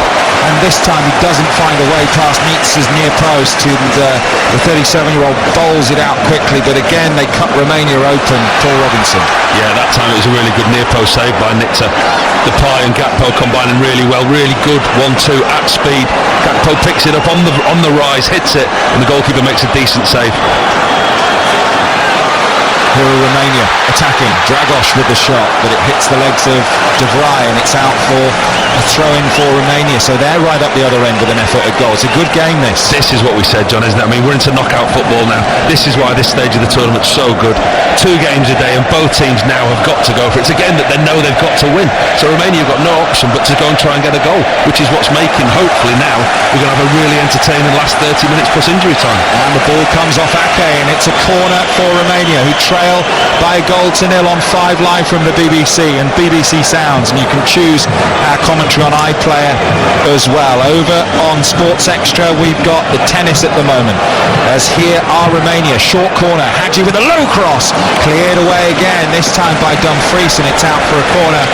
and this time he doesn't find a way past Nietzsche's near post, and the 37-year-old bowls it out quickly, but again they cut Romania open. Paul Robinson. Yeah, that time it was a really good near post save by Nietzsche. Depay and Gakpo combining really well, really good 1-2 at speed. Gakpo picks it up on the rise, hits it, and the goalkeeper makes a decent save. Here are Romania attacking. Dragos with the shot, but it hits the legs of De Vrij, and it's out for a throw-in for Romania. So they're right up the other end with an effort at goal. It's a good game, this. This is what we said, John, isn't it? I mean, we're into knockout football now. This is why this stage of the tournament's so good. 2 games a day, and both teams now have got to go for it. It's a game that they know they've got to win. So Romania have got no option but to go and try and get a goal, which is what's making, hopefully now, we're going to have a really entertaining last 30 minutes plus injury time. And the ball comes off Ake, and it's a corner for Romania, who trail by a goal to nil on 5 Live from the BBC and BBC Sounds, and you can choose our commentary on iPlayer as well. Over on Sports Extra we've got the tennis at the moment, as here are Romania. Short corner, Hadji with a low cross, cleared away again, this time by Dumfries, and it's out for a corner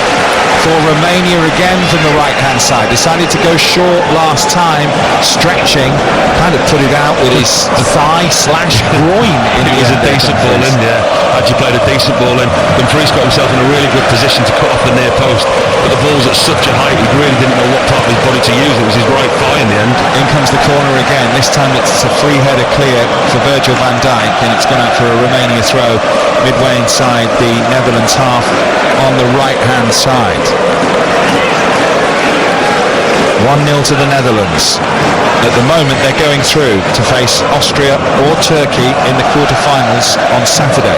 for Romania again from the right hand side. Decided to go short last time, stretching, kind of put it out with his thigh/groin. It was a decent ball in, yeah. Hadji played a decent ball in. Dumfries got himself in a really good position to cut off the near post, but the ball's at such a height he really didn't know what part of his body to use. It was his right thigh in the end. In comes the corner again. This time it's a free header clear for Virgil van Dijk, and it's gone out for a Romania throw midway inside the Netherlands half on the right hand side. 1-0 to the Netherlands. At the moment they're going through to face Austria or Turkey in the quarter-finals on Saturday.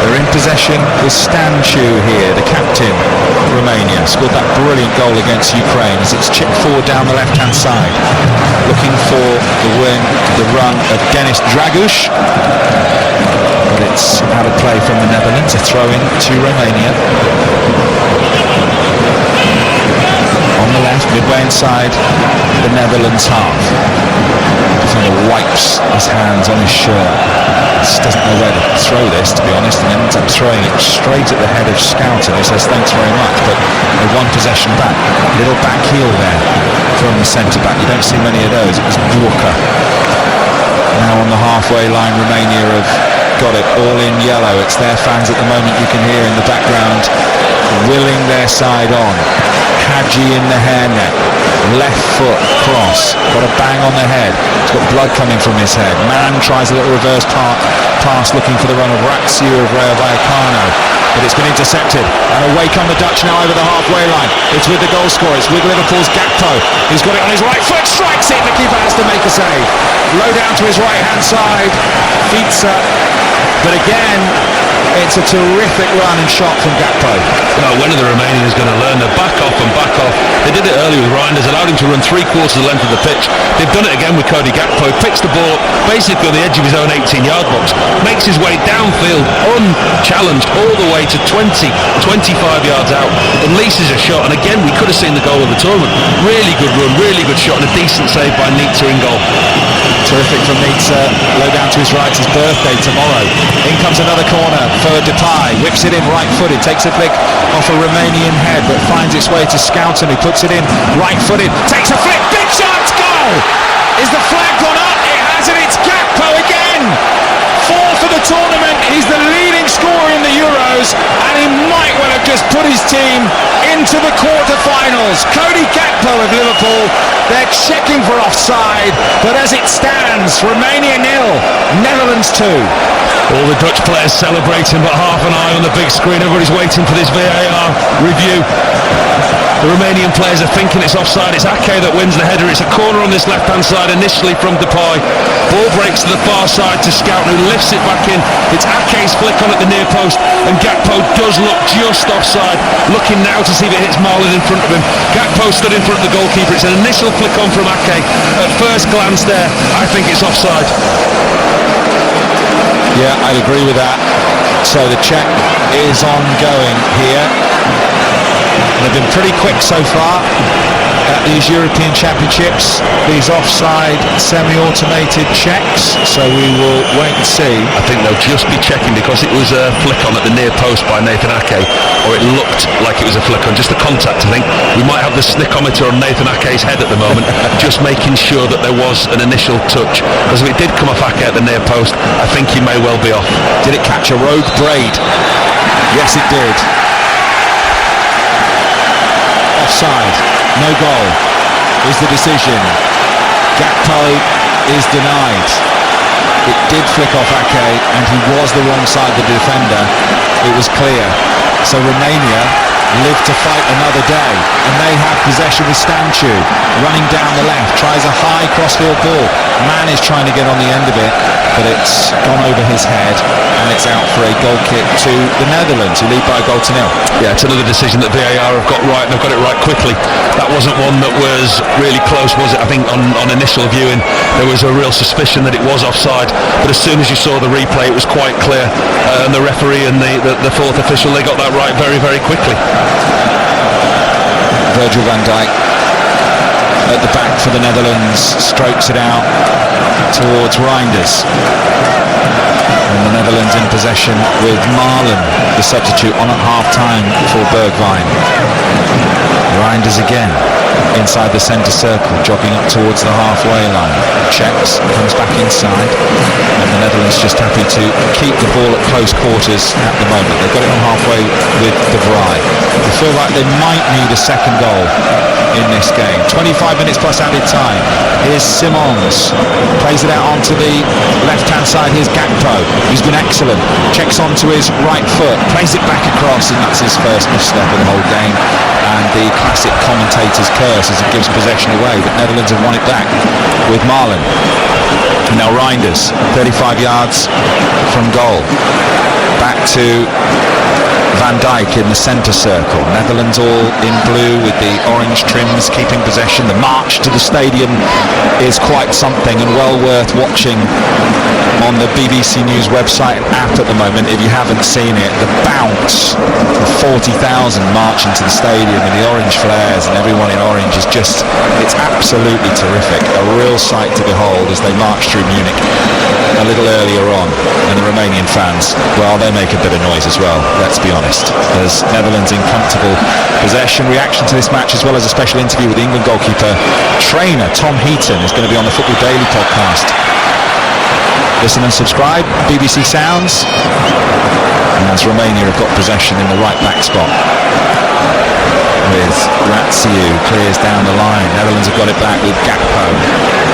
They're in possession with Stanchu here, the captain of Romania. Scored that brilliant goal against Ukraine as it's chipped forward down the left-hand side. Looking for the run of Denis Draguš. But it's out of play from the Netherlands. A throw-in to Romania. On the left, midway inside the Netherlands half. The defender wipes his hands on his shirt. Just doesn't know where to throw this, to be honest, and ends up throwing it straight at the head of Schouten, who says thanks very much, but they won possession back. Little back heel there from the centre-back. You don't see many of those. It was Walker. Now on the halfway line, Romania have got it all in yellow. It's their fans at the moment, you can hear in the background, willing their side on. Hadji in the hairnet, left foot cross, got a bang on the head. He's got blood coming from his head. Man tries a little reverse pass looking for the run of Raxiu of Rayo Vallecano, but it's been intercepted, and away come the Dutch now over the halfway line. It's with the goal scorer, it's with Liverpool's Gakpo. He's got it on his right foot, strikes it, the keeper has to make a save. Low down to his right hand side, Fietsa, but again it's a terrific run and shot from Gakpo. Well, when are the Romanians going to learn to back off and back off? They did it earlier with Reinders, allowed him to run 3/4 of the length of the pitch. They've done it again with Cody Gakpo. Picks the ball basically on the edge of his own 18-yard box, makes his way downfield unchallenged all the way to 20, 25 yards out, unleashes a shot, and again we could have seen the goal of the tournament. Really good run, really good shot, and a decent save by Nitsa in goal. Terrific from Nitsa, low down to his right, it's his birthday tomorrow. In comes another corner for Depay, whips it in right-footed, takes a flick off a Romanian head, but finds its way to Schouten, who puts it in right-footed, takes a flick, big shot, goal! Is the flag gone up? It hasn't, it's Gakpo again! 4 for the tournament, he's the leading scorer in the Euros, and he might well have just put his team into the quarter-finals. Cody Gakpo of Liverpool, they're checking for offside, but as it stands, Romania 0, Netherlands 2. All the Dutch players celebrating, but half an eye on the big screen. Everybody's waiting for this VAR review. The Romanian players are thinking it's offside. It's Ake that wins the header. It's a corner on this left-hand side initially from Depay. Ball breaks to the far side to Schouten, who lifts it back in. It's Ake's flick on at the near post, and Gakpo does look just offside. Looking now to see if it hits Marlon in front of him. Gakpo stood in front of the goalkeeper. It's an initial flick on from Ake. At first glance there, I think it's offside. Yeah, I'd agree with that. So the check is ongoing here. They've been pretty quick so far at these European Championships, these offside semi-automated checks, so we will wait and see. I think they'll just be checking because it was a flick on at the near post by Nathan Ake, or it looked like it was a flick on, just a contact. I think we might have the snickometer on Nathan Ake's head at the moment, just making sure that there was an initial touch, because if it did come off Ake at the near post, I think he may well be off. Did it catch a rogue braid? Yes, it did. Offside, no goal is the decision. Gakpo is denied. It did flick off Ake, and he was the wrong side of the defender. It was clear. So Romania live to fight another day, and they have possession with Stanchu running down the left, tries a high crossfield ball. Man is trying to get on the end of it, but it's gone over his head, and it's out for a goal kick to the Netherlands, who lead by a goal to 0. Yeah, it's another decision that VAR have got right, and they've got it right quickly. That wasn't one that was really close, was it? I think on initial viewing there was a real suspicion that it was offside, but as soon as you saw the replay it was quite clear, and the referee and the fourth official, they got that right very, very quickly. Virgil van Dijk at the back for the Netherlands, strokes it out towards Reinders, and the Netherlands in possession with Marlon, the substitute, on at half-time for Bergwijn. Reinders again inside the centre circle, jogging up towards the halfway line, checks, comes back inside, and the Netherlands just happy to keep the ball at close quarters at the moment. They've got it on halfway with De Vrij. They feel like they might need a second goal in this game. 25 minutes plus added time. Here's Simons, plays it out onto the left-hand side. Here's Gakpo, He's been excellent. Checks onto his right foot, plays it back across, and that's his first misstep of the whole game. And the classic commentator's curse as he gives possession away. But Netherlands have won it back with Marlon. Now Reinders, 35 yards from goal. Back to Van Dijk in the centre circle. Netherlands all in blue with the orange trims keeping possession. The march to the stadium is quite something and well worth watching on the BBC News website and app at the moment if you haven't seen it. The bounce of 40,000 marching to the stadium in the orange flares and everyone in orange is just, it's absolutely terrific. A real sight to behold as they march through Munich a little earlier on. And the Romanian fans, well, they make a bit of noise as well, let's be honest. As Netherlands in comfortable possession. Reaction to this match as well as a special interview with the England goalkeeper trainer Tom Heaton is going to be on the Football Daily podcast. Listen and subscribe, BBC Sounds. And as Romania have got possession in the right back spot with Ratsiu, clears down the line. Netherlands have got it back with Gakpo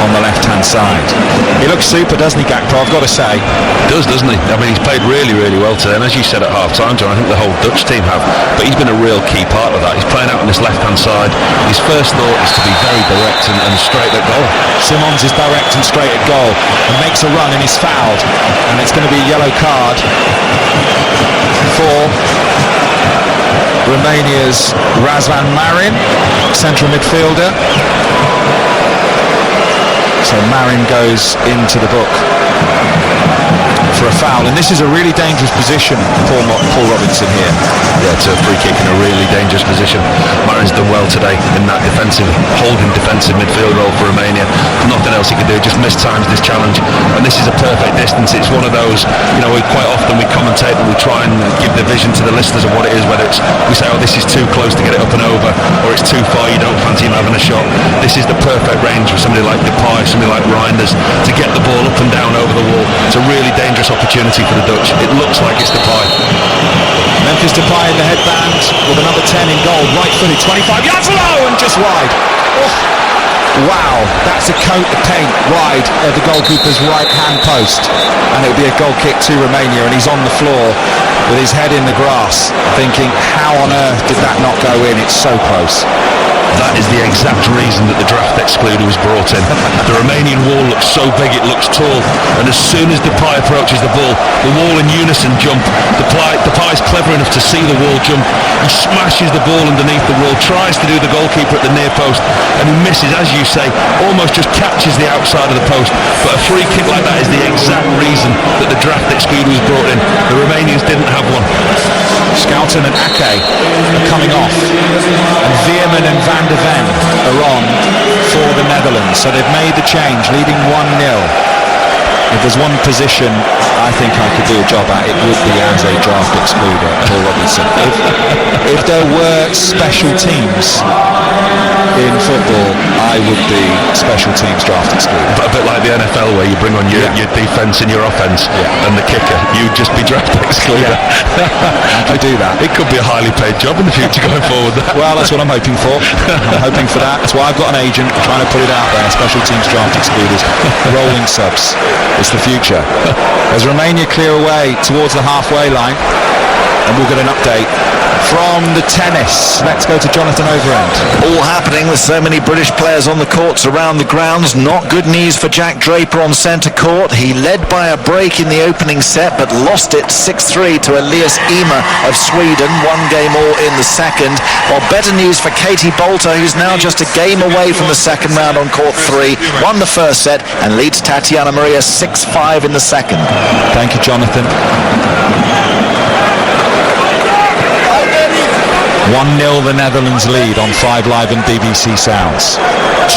on the left-hand side. He looks super, doesn't he, Gakpo? I've got to say. He does, doesn't he? I mean, he's played really, really well today. And as you said at half-time, John, I think the whole Dutch team have. But he's been a real key part of that. He's playing out on this left-hand side. His first thought is to be very direct and straight at goal. Simons is direct and straight at goal and makes a run and is fouled. And it's going to be a yellow card for Romania's Razvan Marin, central midfielder. So Marin goes into the book for a foul, and this is a really dangerous position for Paul Robinson here. Yeah, it's a free kick in a really dangerous position. Marin's done well today in that holding defensive midfield role for Romania. Nothing else he could do, just mistimes this challenge, and this is a perfect distance. It's one of those, quite often we commentate and we try and give the vision to the listeners of what it is, whether it's we say, oh, this is too close to get it up and over, or it's too far, you don't fancy him having a shot. This is the perfect range for somebody like Depay, somebody like Reinders to get the ball up and down over the wall. It's a really dangerous opportunity for the Dutch. It looks like it's Depay. Memphis Depay in the headband with another 10 in goal, right-footed, 25 yards low and just wide. Oh. Wow, that's a coat of paint wide of the goalkeeper's right-hand post, and it'll be a goal kick to Romania, and he's on the floor with his head in the grass thinking, how on earth did that not go in? It's so close. That is the exact reason that the draft excluder was brought in. The Romanian wall looks so big, it looks tall, and as soon as Depay approaches the ball, the wall in unison jump. Depay's clever enough to see the wall jump. He smashes the ball underneath the wall, tries to do the goalkeeper at the near post, and he misses, as you say, almost just catches the outside of the post. But a free kick like that is the exact reason that the draft excluder was brought in. The Romanians didn't have one. Scouten and Ake are coming off, and Veerman and Van de Ven are on for the Netherlands. So they've made the change, leading 1-0. If there's one position I think I could do a job at, it would be as a draft excluder, Paul Robinson. If there were special teams in football, I would be special teams draft excluder. But a bit like the NFL where you bring on your defence and your offence and the kicker, you'd just be draft excluder. I could do that. It could be a highly paid job in the future going forward. Well, that's what I'm hoping for. I'm hoping for that. That's why I've got an agent trying to put it out there. Special teams draft excluders, rolling subs. It's the future. As Romania clear away towards the halfway line, and we'll get an update from the tennis. Let's go to Jonathan Overend. All happening with so many British players on the courts around the grounds. Not good news for Jack Draper on centre court. He led by a break in the opening set but lost it 6-3 to Elias Ymer of Sweden. One game all in the second. While better news for Katie Bolter, who's now just a game away from the second round on court 3. Won the first set and leads Tatiana Maria 6-5 in the second. Thank you, Jonathan. 1-0 the Netherlands lead on 5 Live and BBC Sounds.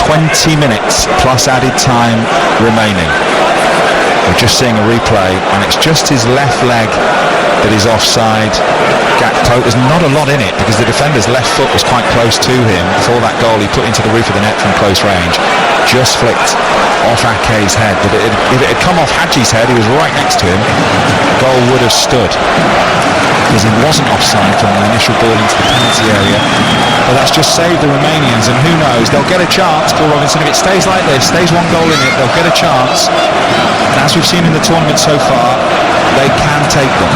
20 minutes plus added time remaining. We're just seeing a replay, and it's just his left leg that is offside. Gakpo, there's not a lot in it because the defender's left foot was quite close to him. Before that goal he put into the roof of the net from close range. Just flicked off Ake's head, but if it had come off Hadji's head, he was right next to him, the goal would have stood. Because he wasn't offside from the initial ball into the penalty area. But that's just saved the Romanians, and who knows, they'll get a chance, Paul Robinson, if it stays like this, stays one goal in it, they'll get a chance. And as we've seen in the tournament so far, they can take them.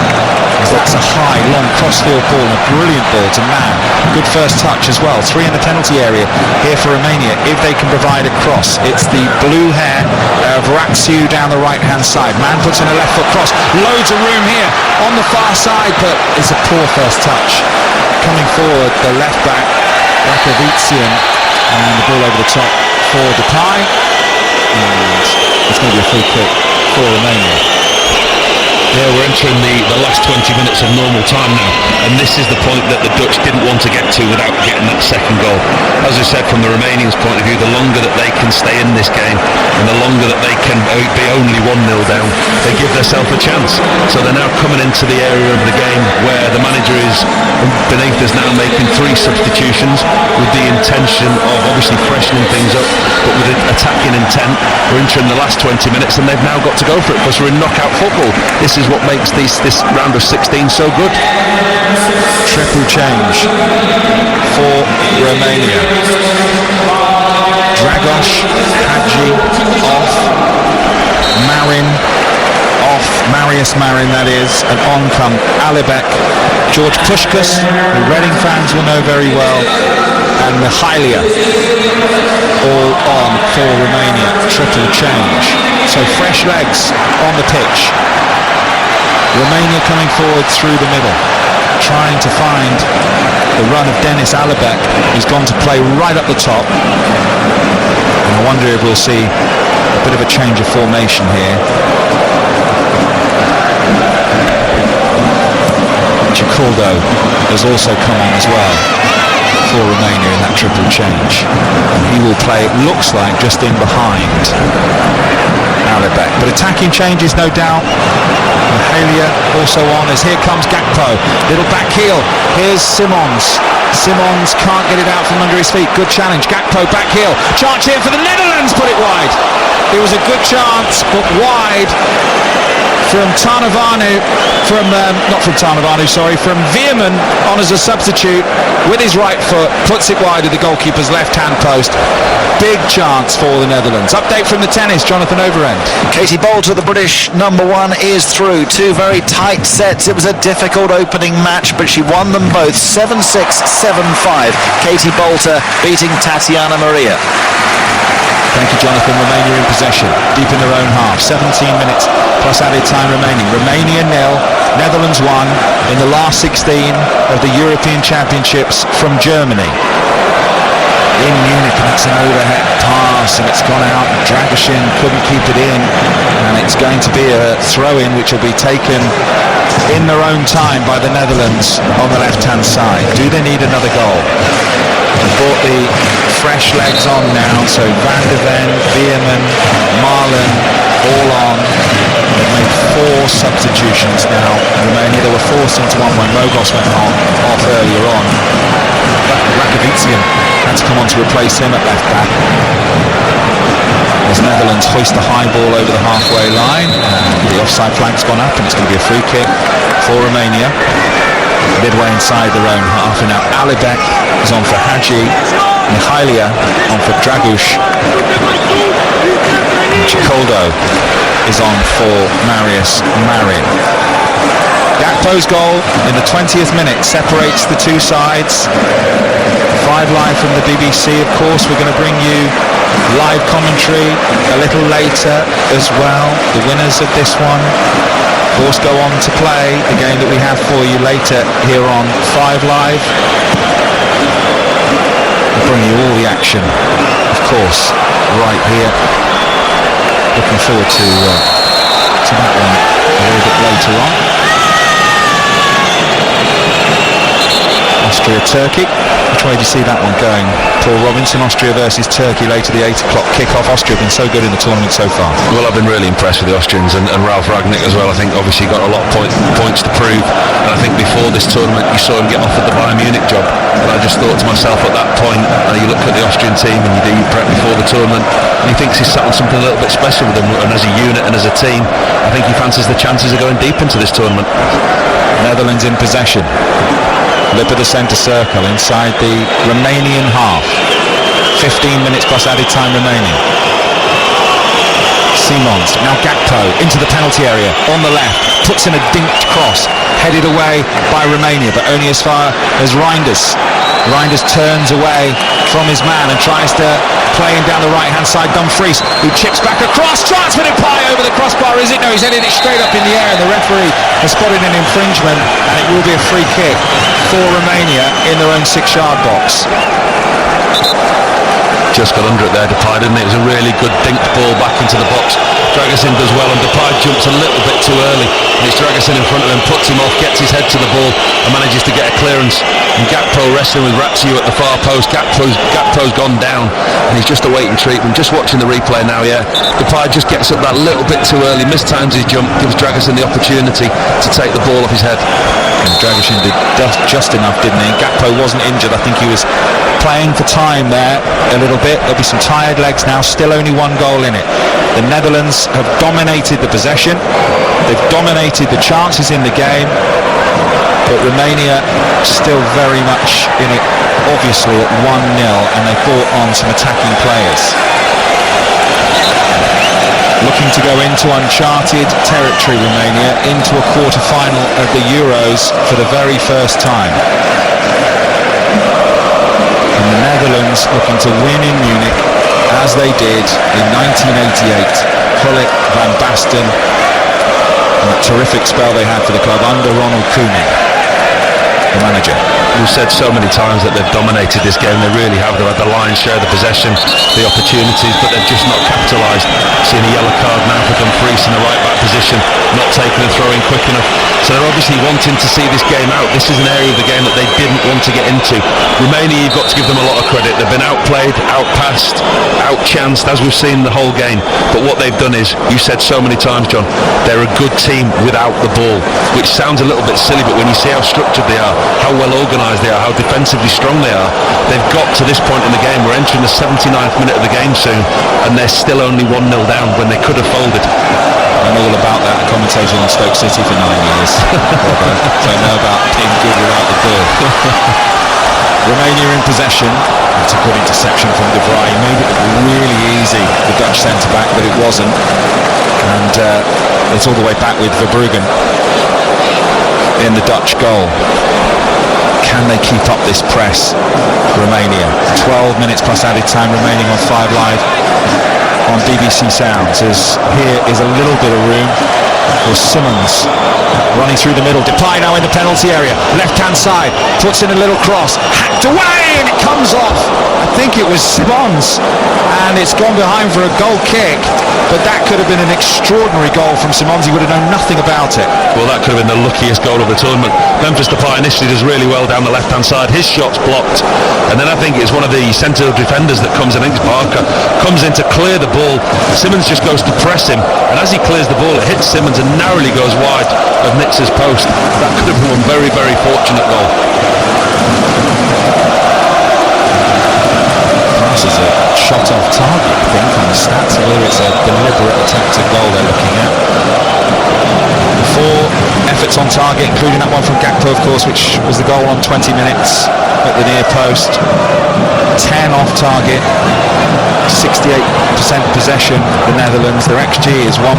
That's a high, long cross-field ball, and a brilliant ball to Mann. Good first touch as well. 3 in the penalty area here for Romania, if they can provide a cross. It's the blue hair of Raxiu down the right-hand side. Mann puts in a left foot cross. Loads of room here on the far side, but it's a poor first touch. Coming forward, the left-back, Rakovician, and the ball over the top for Depay. And it's going to be a free kick for Romania. Yeah, we're entering the last 20 minutes of normal time now, and this is the point that the Dutch didn't want to get to without getting that second goal. As I said, from the Romanians' point of view, the longer that they can stay in this game and the longer that they can be only 1-0 down, they give themselves a chance. So they're now coming into the area of the game where the manager is beneath us now making 3 substitutions with the intention of obviously freshening things up, but with an attacking intent. We're entering the last 20 minutes and they've now got to go for it because we're in knockout football. This is what makes this round of 16 so good. Triple change for Romania. Dragos, Hadji off, Marin off, Marius Marin that is, and on come Alibek, George Pushkas, who Reading fans will know very well, and Mihalia all on for Romania. Triple change. So fresh legs on the pitch. Romania coming forward through the middle, trying to find the run of Dennis Alibek, who's gone to play right up the top. And I wonder if we'll see a bit of a change of formation here. Chicaldo has also come on as well for Romania in that triple change. And he will play, it looks like, just in behind Alibek. But attacking changes, no doubt. Mihalia also on as here comes Gakpo. Little back heel. Here's Simons. Simons can't get it out from under his feet. Good challenge. Gakpo back heel. Chance here for the Netherlands. Put it wide. It was a good chance, but wide from Tarnavanu, from Veerman on as a substitute with his right foot, puts it wide of the goalkeeper's left-hand post. Big chance for the Netherlands. Update from the tennis, Jonathan Overend. Katie Boulter, the British number 1, is through. 2 very tight sets. It was a difficult opening match, but she won them both 7-6, 7-5. Katie Boulter beating Tatiana Maria. Thank you, Jonathan. Romania in possession, deep in their own half. 17 minutes plus added time remaining. Romania 0, Netherlands 1 in the last 16 of the European Championships from Germany. In Munich, and that's an overhead pass, and it's gone out. Dragoshin couldn't keep it in, and it's going to be a throw-in which will be taken in their own time by the Netherlands on the left-hand side. Do they need another goal? They've brought the fresh legs on now, so Van de Ven, Veerman, Marlon, all on. They've made 4 substitutions now. Romania, they were forced into one when Rogos went off earlier on. Rakovician had to come on to replace him at left back. As Netherlands hoist the high ball over the halfway line, and the offside flank's gone up, and it's going to be a free kick for Romania. Midway inside their own half, and now Alibek is on for Hadji, Mihalia on for Dragos, and Chicaldo is on for Marius Marin. Gakpo's goal in the 20th minute separates the two sides. 5 live from the BBC, of course. We're going to bring you live commentary a little later as well. The winners of this one, of course, go on to play the game that we have for you later here on 5 Live. We'll bring you all the action, of course, right here. Looking forward to that one a little bit later on. Austria-Turkey. Which way do you see that one going? Paul Robinson, Austria versus Turkey later, the 8 o'clock kick-off. Austria have been so good in the tournament so far. Well, I've been really impressed with the Austrians and Ralf Rangnick as well. I think obviously got a lot of points to prove, and I think before this tournament you saw him get offered the Bayern Munich job, and I just thought to myself at that point, you look at the Austrian team and you do your prep before the tournament, and he thinks he's sat on something a little bit special with them, and as a unit and as a team I think he fancies the chances of going deep into this tournament. Netherlands in possession. Lip of the centre circle inside the Romanian half. 15 minutes plus added time remaining. Simons. Now Gakpo into the penalty area on the left, puts in a dinked cross, headed away by Romania, but only as far as Reinders. Reinders turns away from his man and tries to play him down the right-hand side. Dumfries, who chips back across, chance for Depay over the crossbar, is it? No, he's headed it straight up in the air, and the referee has spotted an infringement, and it will be a free kick for Romania in their own 6-yard box. Just got under it there, Depay, didn't it? It was a really good dinked ball back into the box. Dragusin does well, and Depay jumps a little bit too early. And it's Dragusin in front of him, puts him off, gets his head to the ball, and manages to get a clearance. And Gakpo wrestling with Ratsiu at the far post. Gakpo's gone down, and he's just awaiting treatment. Just watching the replay now, yeah. Depay just gets up that little bit too early, mistimes his jump, gives Dragusin the opportunity to take the ball off his head. And Dragusin did just enough, didn't he? Gakpo wasn't injured. I think he was playing for time there a little bit. There'll be some tired legs now, still only one goal in it. The Netherlands have dominated the possession, they've dominated the chances in the game, but Romania still very much in it, obviously at 1-0, and they brought on some attacking players. Looking to go into uncharted territory, Romania, into a quarter-final of the Euros for the very first time. And the Netherlands looking to win in Munich, as they did in 1988. Gullit, Van Basten, and a terrific spell they had for the club under Ronald Koeman, the manager. We've said so many times that they've dominated this game. They really have. They've had the lion's share of the possession, the opportunities, but they've just not capitalised. Seeing a yellow card now for Dumfries in the right back position, not taking a throw in quick enough. So they're obviously wanting to see this game out. This is an area of the game that they didn't want to get into. Romania, you've got to give them a lot of credit. They've been outplayed, outpassed, outchanced, as we've seen the whole game. But what they've done is, you said so many times, John, they're a good team without the ball, which sounds a little bit silly, but when you see how structured they are, how well organised they are, how defensively strong they are, they've got to this point in the game. We're entering the 79th minute of the game soon, and they're still only 1-0 down when they could have folded. I'm all about that, commentating on Stoke City for 9 years. So I know about being good without the ball. Romania in possession. It's a good interception from De Vrij. He made it really easy, the Dutch centre-back, but it wasn't. And it's all the way back with Verbruggen in the Dutch goal. Can they keep up this press, Romania? 12 minutes plus added time remaining on 5 Live on BBC Sounds, as here is a little bit of room for Simons running through the middle. Depay now in the penalty area, left-hand side, puts in a little cross, hacked away, and it comes off. I think it was Simons, and it's gone behind for a goal kick, but that could have been an extraordinary goal from Simons. He would have known nothing about it. Well, that could have been the luckiest goal of the tournament. Memphis Depay initially does really well down the left-hand side. His shot's blocked, and then I think it's one of the centre defenders that comes in. I think it's Barker, comes in to clear the ball. Simons just goes to press him, and as he clears the ball, it hits Simons and narrowly goes wide of Nitz's post. That could have been one very, very fortunate goal. This is a shot off target, I think, on the stats, or whether it's a deliberate attempted goal they're looking at. 4 efforts on target, including that one from Gakpo, of course, which was the goal on 20 minutes at the near post. 10 off target, 68% possession, the Netherlands. Their XG is 1.77,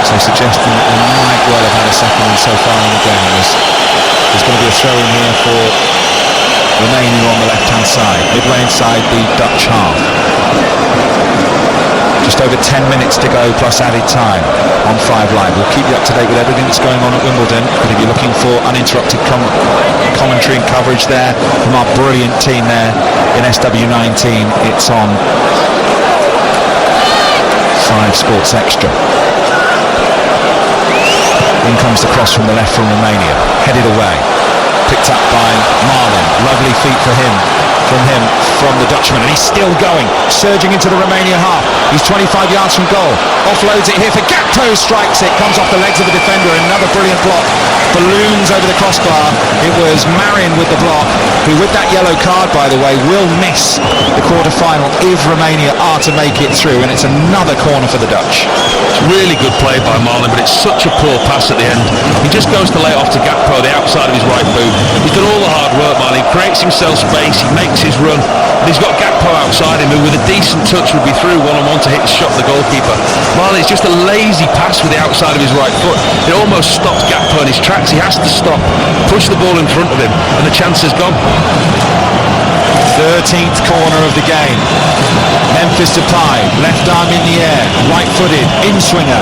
so suggesting that they might well have had a second one so far in the game. There's going to be a throw in here for Romania on the left-hand side, midway inside the Dutch half. Just over 10 minutes to go plus added time on 5 Live. We'll keep you up to date with everything that's going on at Wimbledon, but if you're looking for uninterrupted commentary and coverage there from our brilliant team there in SW19, it's on 5 Sports Extra. In comes the cross from the left from Romania, headed away, picked up by Marlon. Lovely feet for him, from the Dutchman, and he's still going, surging into the Romania half. He's 25 yards from goal, offloads it here for Gakpo, strikes it, comes off the legs of the defender, and another brilliant block, balloons over the crossbar. It was Marin with the block, who with that yellow card, by the way, will miss the quarter-final if Romania are to make it through, and it's another corner for the Dutch. It's really good play by Marlon, but it's such a poor pass at the end. He just goes to lay it off to Gakpo, the outside of his right boot. He's done all the hard work, Marlon. He creates himself space, he makes his run, And he's got Gakpo outside him, who with a decent touch would be through one-on-one to hit the shot the goalkeeper. Marlon's just a lazy pass with the outside of his right foot. It almost stops Gakpo in his tracks. He has to stop, push the ball in front of him, and the chance is gone. 13th corner of the game. Memphis Depay, left arm in the air, right-footed, in-swinger,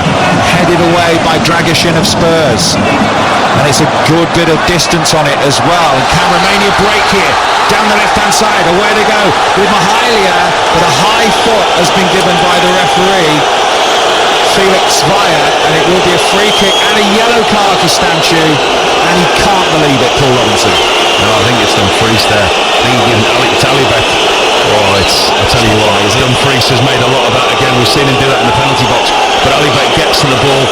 headed away by Dragusin of Spurs. And it's a good bit of distance on it as well. And can Romania break here? Down the left-hand side, away they go with Mahalia, but a high foot has been given by the referee, Felix Vaya, and it will be a free kick and a yellow card for Stanchu, and he can't believe it, Paul Robinson. No, I think it's Dumfries there. I think he's given it's Alibek. Oh, I'll tell you what, Dumfries has made a lot of that again. We've seen him do that in the penalty box, but Alibek gets to the ball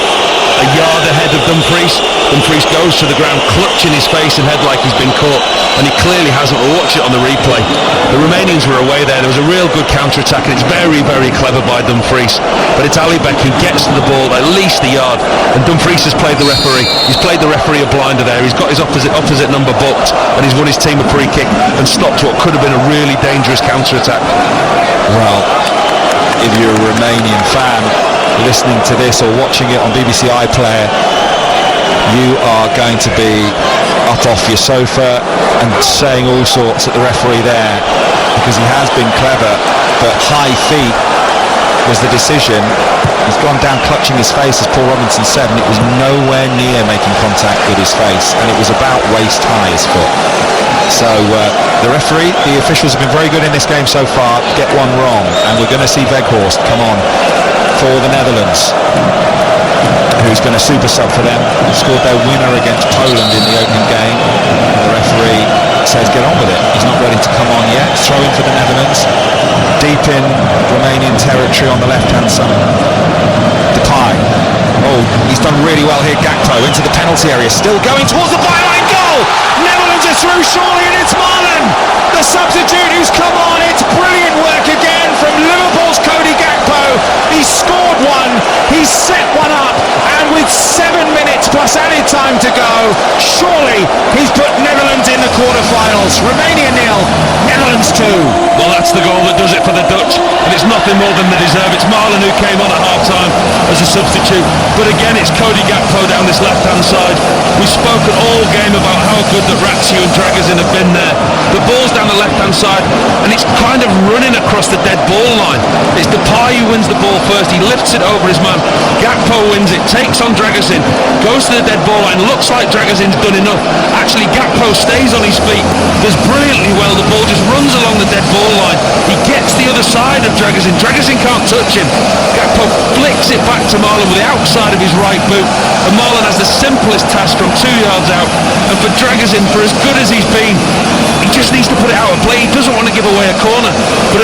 a yard ahead of Dumfries. Dumfries goes to the ground, clutching his face and head like he's been caught, and he clearly hasn't. We'll watch it on the replay. The Romanians were away there. There was a real good counter-attack, and it's very, very clever by Dumfries. But it's Alibek who gets to the ball at least a yard, and Dumfries has played the referee. He's played the referee a blinder there. He's got his opposite number booked, and he's won his team a free kick and stopped what could have been a really dangerous counter-attack. Well, if you're a Romanian fan listening to this or watching it on BBC iPlayer, you are going to be up off your sofa and saying all sorts at the referee there, because he has been clever, but high feet was the decision. He's gone down clutching his face, as Paul Robinson said, and it was nowhere near making contact with his face, and it was about waist high, his foot. So the referee, the officials have been very good in this game so far. Get one wrong, and we're going to see Weghorst come on for the Netherlands, who's been a super sub for them. Scored their winner against Poland in the opening game. The referee says get on with it. He's not ready to come on yet. Throw in for the Netherlands. Deep in Romanian territory on the left-hand side. Depay. Oh, he's done really well here. Gakpo into the penalty area. Still going towards the byline goal. Netherlands are through surely, and it's Marlon, the substitute, who's come on. It's brilliant work again from Liverpool's Cody Gakpo. He scored one, he set one up, and with 7 minutes plus added time to go, surely he's put Netherlands in the quarterfinals. Romania 0, Netherlands 2. Well, that's the goal that does it for the Dutch, and it's nothing more than they deserve. It's Marlon who came on at half-time as a substitute, but again it's Cody Gakpo down this left-hand side. We've spoken all game about how good that Ratio and Dragusin have been there. The ball's down the left-hand side, and it's kind of running across the dead ball line. It's Depay who wins the ball first. He lifts it over his man. Gakpo wins it, takes on Dragusin, goes to the dead ball line. Looks like Dragusin's done enough. Actually, Gakpo stays on his feet, does brilliantly well. The ball just runs along the dead ball line. He gets the other side of Dragusin. Dragusin can't touch him. Gakpo flicks it back to Marlon with the outside of his right boot, and Marlon has the simplest task from 2 yards out. And for Dragusin, for as good as he's been, he just needs to put it out of play. He doesn't want to give away a corner, but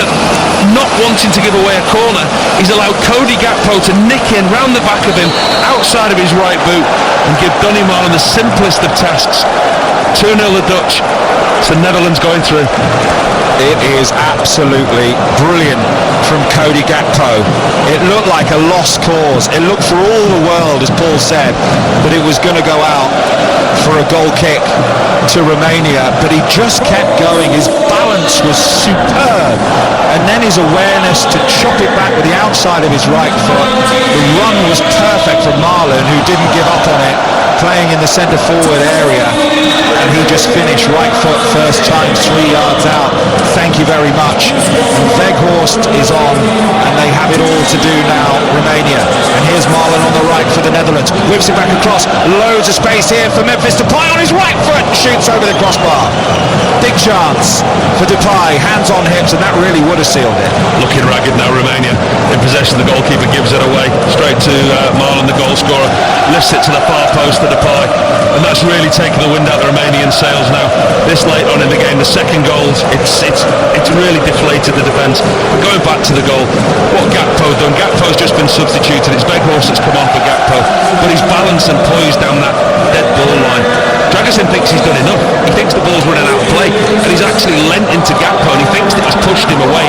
not wanting to give away a corner, he's allowed Cody Gakpo to nick in round the back of him, outside of his right boot, and give Donny Marlon the simplest of tasks. 2-0 the Dutch. It's the Netherlands going through. It is absolutely brilliant from Cody Gakpo. It looked like a lost cause. It looked for all the world, as Paul said, that it was going to go out for a goal kick to Romania, but he just kept going. His balance was superb, and then his awareness to chop it back with the outside of his right foot. The run was perfect from Marlon, who didn't give up on it, playing in the centre forward area, and he just finished right foot first time, 3 yards out. Thank you very much. Weghorst is on, and they have it all to do now, Romania. And here's Marlon on the right for the Netherlands. Whips it back across. Loads of space here for Memphis Depay on his right foot. Shoots over the crossbar. Big chance for Depay. Hands on hips, and that really would have sealed it. Looking ragged now, Romania. In possession, the goalkeeper gives it away. Straight to Marlon, the goal scorer. Lifts it to the far post for Depay. And that's really taken the wind out of the Romanian sails now. This late on in the game, the second goal, it's really deflated the defence. But going back to the goal, what Gakpo done? Gakpo's just been substituted. It's Weghorst that's come on for Gakpo, but he's balanced and poised down that dead ball line. Dragusin thinks he's done enough. He thinks the ball's running out of play, and he's actually lent into Gakpo, and he thinks that he's pushed him away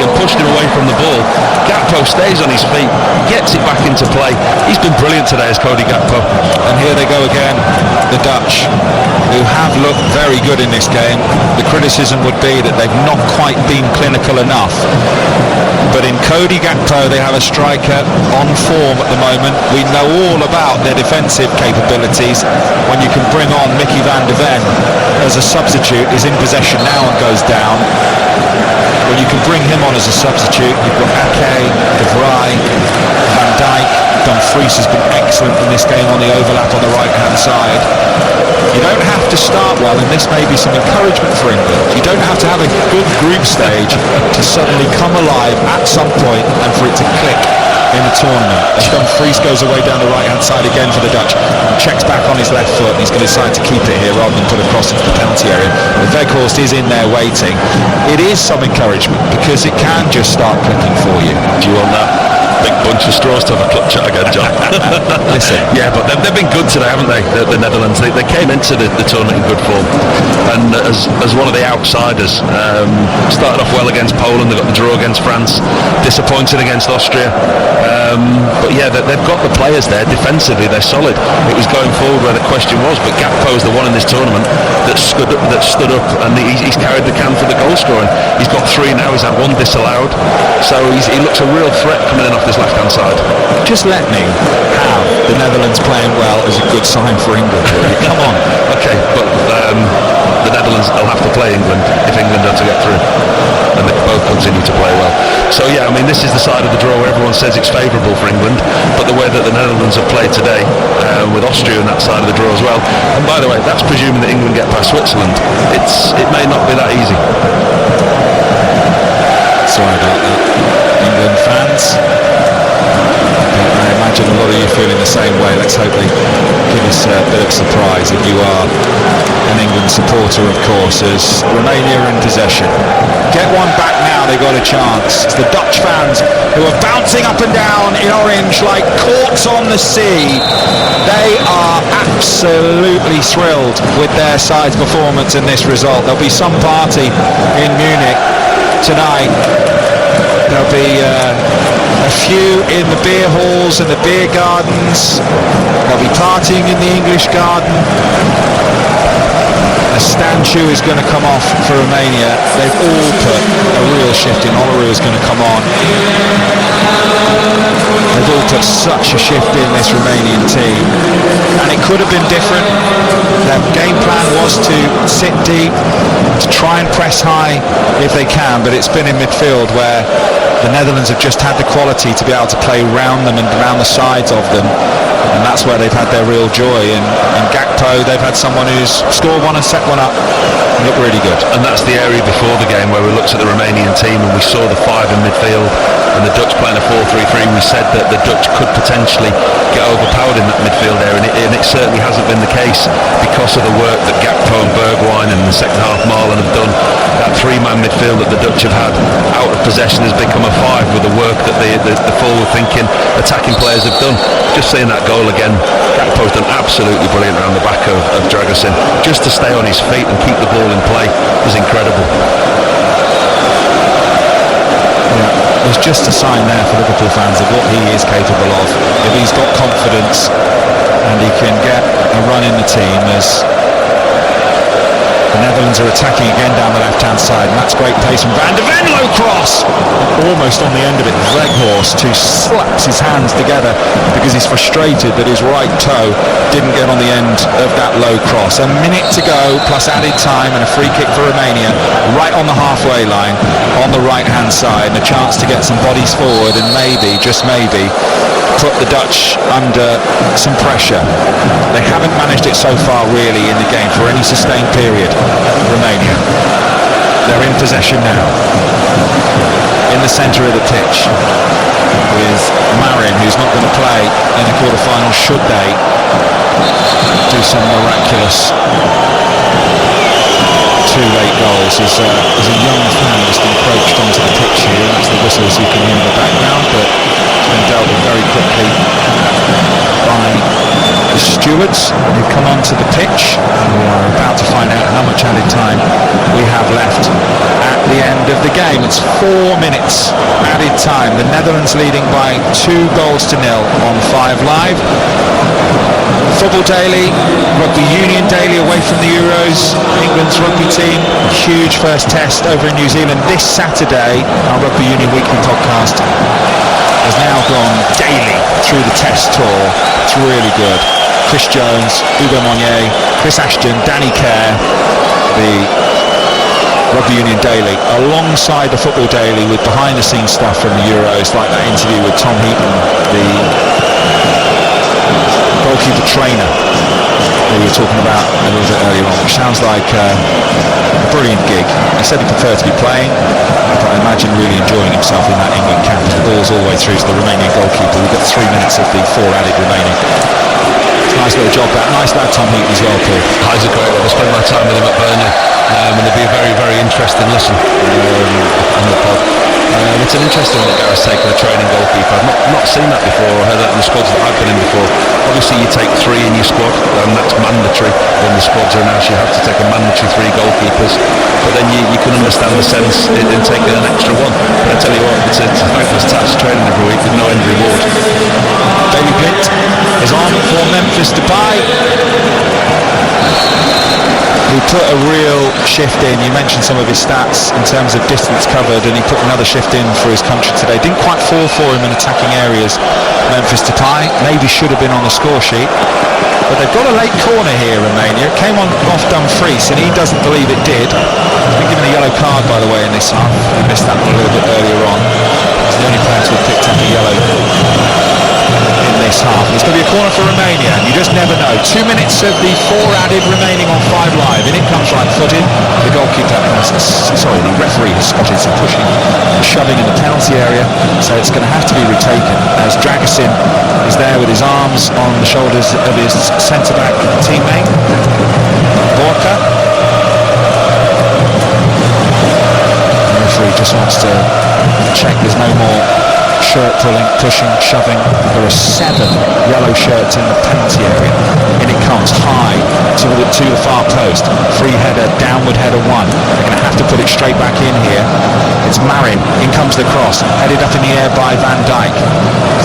from the ball. Gakpo stays on his feet, gets it back into play. He's been brilliant today as Cody Gakpo. And here they go again, the Dutch, who have looked very good in this game. The criticism would be that they've not quite been clinical enough. But in Cody Gakpo, they have a striker on form at the moment. We know all about their defensive capabilities. When you can bring on Mickey van de Ven as a substitute, he's in possession now and goes down. When you can bring him on as a substitute, you've got Ake, De Vrij, Van Dijk. Dumfries has been excellent in this game on the overlap on the right-hand side. You don't have to start well, and this may be some encouragement for England. You don't have to have a good group stage to suddenly come alive at some point and for it to click in the tournament. As Dumfries goes away down the right-hand side again for the Dutch, checks back on his left foot, and he's going to decide to keep it here rather than put a cross into the penalty area. The Weghorst is in there waiting. It is some encouragement because it can just start clicking for you. Do you want that big bunch of straws to have a clutch at again, John? Listen. Yeah, but they've been good today, haven't they? The Netherlands. They came into the tournament in good form, and as one of the outsiders, started off well against Poland. They got the draw against France, disappointed against Austria. But yeah, they've got the players there. Defensively, they're solid. It was going forward where the question was, but Gakpo is the one in this tournament that stood up, and he's carried the can for the goal scoring. He's got 3 now. He's had 1 disallowed, so he looks a real threat coming in off this left-hand side. Just let me have the Netherlands playing well is a good sign for England. Come on. Okay, but the Netherlands will have to play England if England are to get through, and they both continue to play well. So yeah, I mean, this is the side of the draw where everyone says it's favourable for England, but the way that the Netherlands have played today, with Austria on that side of the draw as well, and by the way, that's presuming that England get past Switzerland. It may not be that easy. Sorry about that, England fans. I imagine a lot of you feeling the same way. Let's hope they give us a bit of surprise if you are an England supporter, of course, as Romania are in possession. Get one back now, they've got a chance. It's the Dutch fans who are bouncing up and down in orange like corks on the sea. They are absolutely thrilled with their side's performance in this result. There'll be some party in Munich tonight. There'll be a few in the beer halls and the beer gardens. They'll be partying in the English garden. A statue is going to come off for Romania. They've all put a real shift in. Olaru is going to come on. They've all put such a shift in, this Romanian team, and it could have been different. Their game plan was to sit deep, to try and press high if they can, but it's been in midfield where the Netherlands have just had the quality to be able to play round them and around the sides of them, and that's where they've had their real joy. And in Gakpo, they've had someone who's scored one and set one up and looked really good. And that's the area before the game where we looked at the Romanian team and we saw the 5 in midfield and the Dutch playing a 4-3-3. We said that the Dutch could potentially get overpowered in that midfield area, and it certainly hasn't been the case because of the work that Gakpo and Bergwijn and the second half Marlon have done. That 3-man midfield that the Dutch have had out of possession has become a 5 with the work that the forward-thinking attacking players have done. Just seeing that goal again, Gakpo's done absolutely brilliant around the back of Dragusin. Just to stay on his feet and keep the ball in play is incredible. Yeah, there's just a sign there for Liverpool fans of what he is capable of. If he's got confidence and he can get a run in the team, as the Netherlands are attacking again down the left-hand side, and that's great pace from Van de Ven. Low cross, almost on the end of it. Weghorst, who slaps his hands together because he's frustrated that his right toe didn't get on the end of that low cross. A minute to go plus added time and a free kick for Romania right on the halfway line on the right-hand side, and a chance to get some bodies forward and maybe, just maybe, put the Dutch under some pressure. They haven't managed it so far really in the game for any sustained period. Romania, they're in possession now in the centre of the pitch with Marin, who's not going to play in the quarter-final should they do some miraculous 2 late goals. As a young fan just encroached onto the pitch here, and that's the whistles you can hear in the background, but it's been dealt with very quickly by the stewards who come onto the pitch. We are about to find out how much added time we have left the end of the game. It's 4 minutes added time. The Netherlands leading by 2-0 on 5 Live. Football Daily, Rugby Union Daily away from the Euros. England's rugby team, huge first test over in New Zealand this Saturday. Our Rugby Union Weekly podcast has now gone daily through the test tour. It's really good. Chris Jones, Hugo Monnier, Chris Ashton, Danny Kerr, the Rugby Union Daily, alongside the Football Daily with behind-the-scenes stuff from the Euros, like that interview with Tom Heaton, the goalkeeper trainer we were talking about a little bit earlier on, which sounds like a brilliant gig. He said he preferred to be playing, but I imagine really enjoying himself in that England camp. The ball's all the way through to the Romanian goalkeeper. We've got 3 minutes of the 4 added remaining. It's a nice little job, that. Nice lad, Tom Heaton, as well, Paul. He's a great lad. I spent my time with him at Burnley, and it'll be a very, very interesting listen on the pod. It's an interesting one that Gareth's taken a training goalkeeper. I've not seen that before, or heard that in the squads that I've been in before. Obviously you take 3 in your squad, and that's mandatory. When the squads are announced, you have to take a mandatory 3 goalkeepers. But then you can understand the sense in taking an extra one. But I tell you what, it's a thankless task training every week with no end reward. Davy Blind is on for Memphis Depay, who put a real shift in. You mentioned some of his stats in terms of distance covered, and he put another shift in for his country today. Didn't quite fall for him in attacking areas. Memphis Depay maybe should have been on the score sheet, but they've got a late corner here, Romania. It came on off Dumfries, and he doesn't believe it did. He's been given a yellow card, by the way, in this half. He missed that one a little bit earlier on. He's the only player to have picked up a yellow in this half. It's going to be a corner for Romania. You just never know. 2 minutes of the 4 added remaining on 5 Live. In it comes right-footed. The goalkeeper the referee has spotted some pushing and shoving in the penalty area, so it's going to have to be retaken as Dragusin is there with his arms on the shoulders of his centre-back teammate Borka. The referee just wants to check there's no more shirt pulling, pushing, shoving. There are 7 yellow shirts in the penalty area. In it comes high to the far post. Free header, downward header 1. They're going to have to put it straight back in here. It's Marin. In comes the cross. Headed up in the air by Van Dijk.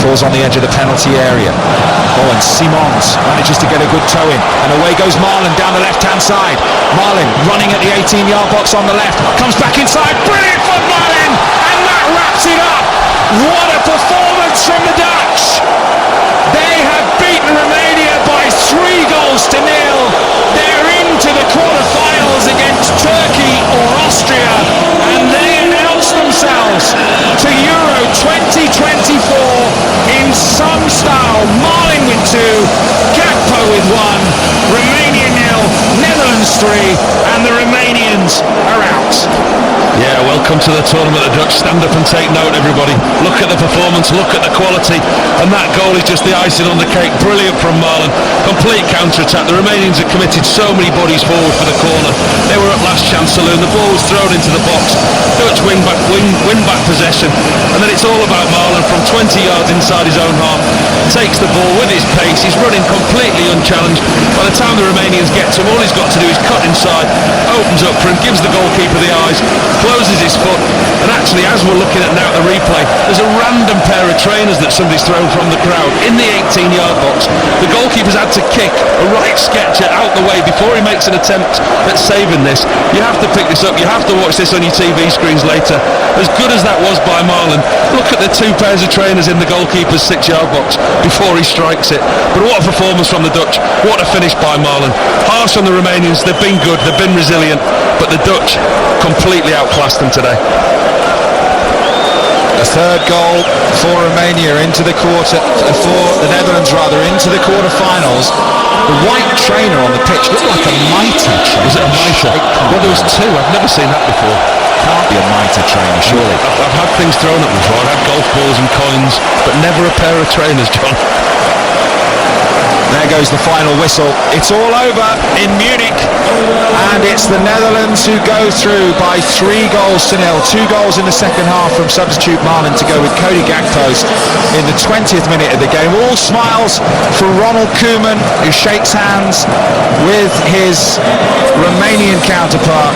Falls on the edge of the penalty area. Oh, and Simons manages to get a good toe in. And away goes Marlon down the left-hand side. Marlon running at the 18-yard box on the left. Comes back inside. Brilliant for Marlon! And that wraps it up. What a performance from the Dutch! They have beaten Romania by 3-0. They're into the quarter-finals against Turkey or Austria, and they announce themselves to Euro 2024 in some style. Marlin with 2, Gakpo with 1, Romania 0, Netherlands 3, and the Romanians are out. Yeah, welcome to the tournament, the Dutch. Stand up and take note, everybody. Look at the performance, look at the quality, and that goal is just the icing on the cake. Brilliant from Marlon. Complete counter-attack. The Romanians have committed so many bodies forward for the corner. They were at last chance saloon. The ball was thrown into the box. Dutch win back possession, and then it's all about Marlon from 20 yards inside his own half. Takes the ball with his pace. He's running completely unchallenged. By the time the Romanians get to him, all he's got to do is cut inside, opens up for him, gives the goalkeeper the eyes, closes his foot, and actually, as we're looking at now the replay, there's a random pair of trainers that somebody's thrown from the crowd in the 18-yard box. The goalkeeper's had to kick a right sketcher out the way before he makes an attempt at saving this. You have to pick this up, you have to watch this on your TV screens later. As good as that was by Marlon, look at the 2 pairs of trainers in the goalkeeper's 6-yard box before he strikes it. But what a performance from the Dutch, what a finish by Marlon. Harsh on the Romanians, they've been good, they've been resilient, but the Dutch completely outclassed them today. A third goal for Romania into the for the Netherlands into the quarter-finals. The white trainer on the pitch looked like a mitre trainer. Was it a mitre? Well, there was 2. I've never seen that before. Can't be a mitre trainer, surely. I've had things thrown at me before. I've had golf balls and coins, but never a pair of trainers, John. There goes the final whistle. It's all over in Munich, and it's the Netherlands who go through by 3-0. 2 goals in the second half from substitute Marlon to go with Cody Gakpo's in the 20th minute of the game. All smiles for Ronald Koeman, who shakes hands with his Romanian counterpart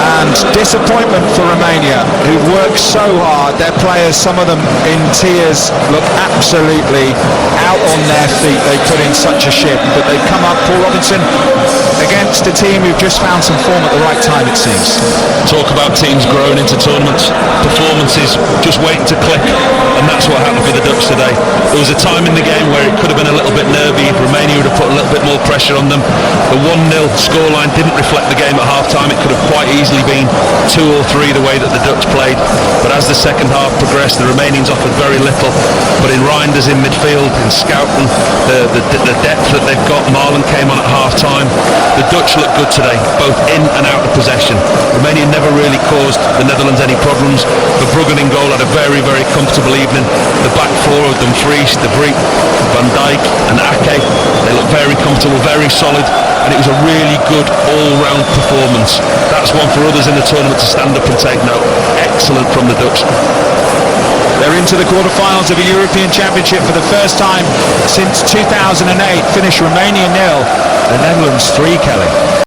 And disappointment for Romania, who worked so hard. Their players, some of them in tears, look absolutely out on their feet. They put in such a shift, but they've come up, Paul Robinson, against a team who've just found some form at the right time, it seems. Talk about teams growing into tournaments, performances just waiting to click, and that's what happened for the Dutch today. There was a time in the game where it could have been a little bit nervy if Romania would have put a little bit more pressure on them. The 1-0 scoreline didn't reflect the game at half-time. It could have quite easily been 2 or 3 the way that the Dutch played, but as the second half progressed, the Romanians offered very little. But in Reinders in midfield, in Schouten, the depth that they've got, Marlon came on at half-time. The Dutch looked good today, both in and out of possession. Romania never really caused the Netherlands any problems. Verbruggen in goal had a very, very comfortable evening. The back four of Dumfries, De Vrij, Van Dijk and Ake, they look very comfortable, very solid, and it was a really good all-round performance. That's one for others in the tournament to stand up and take note. Excellent from the Dutch. They're into the quarterfinals of a European Championship for the first time since 2008. Finished Romania 0, the Netherlands 3, Kelly.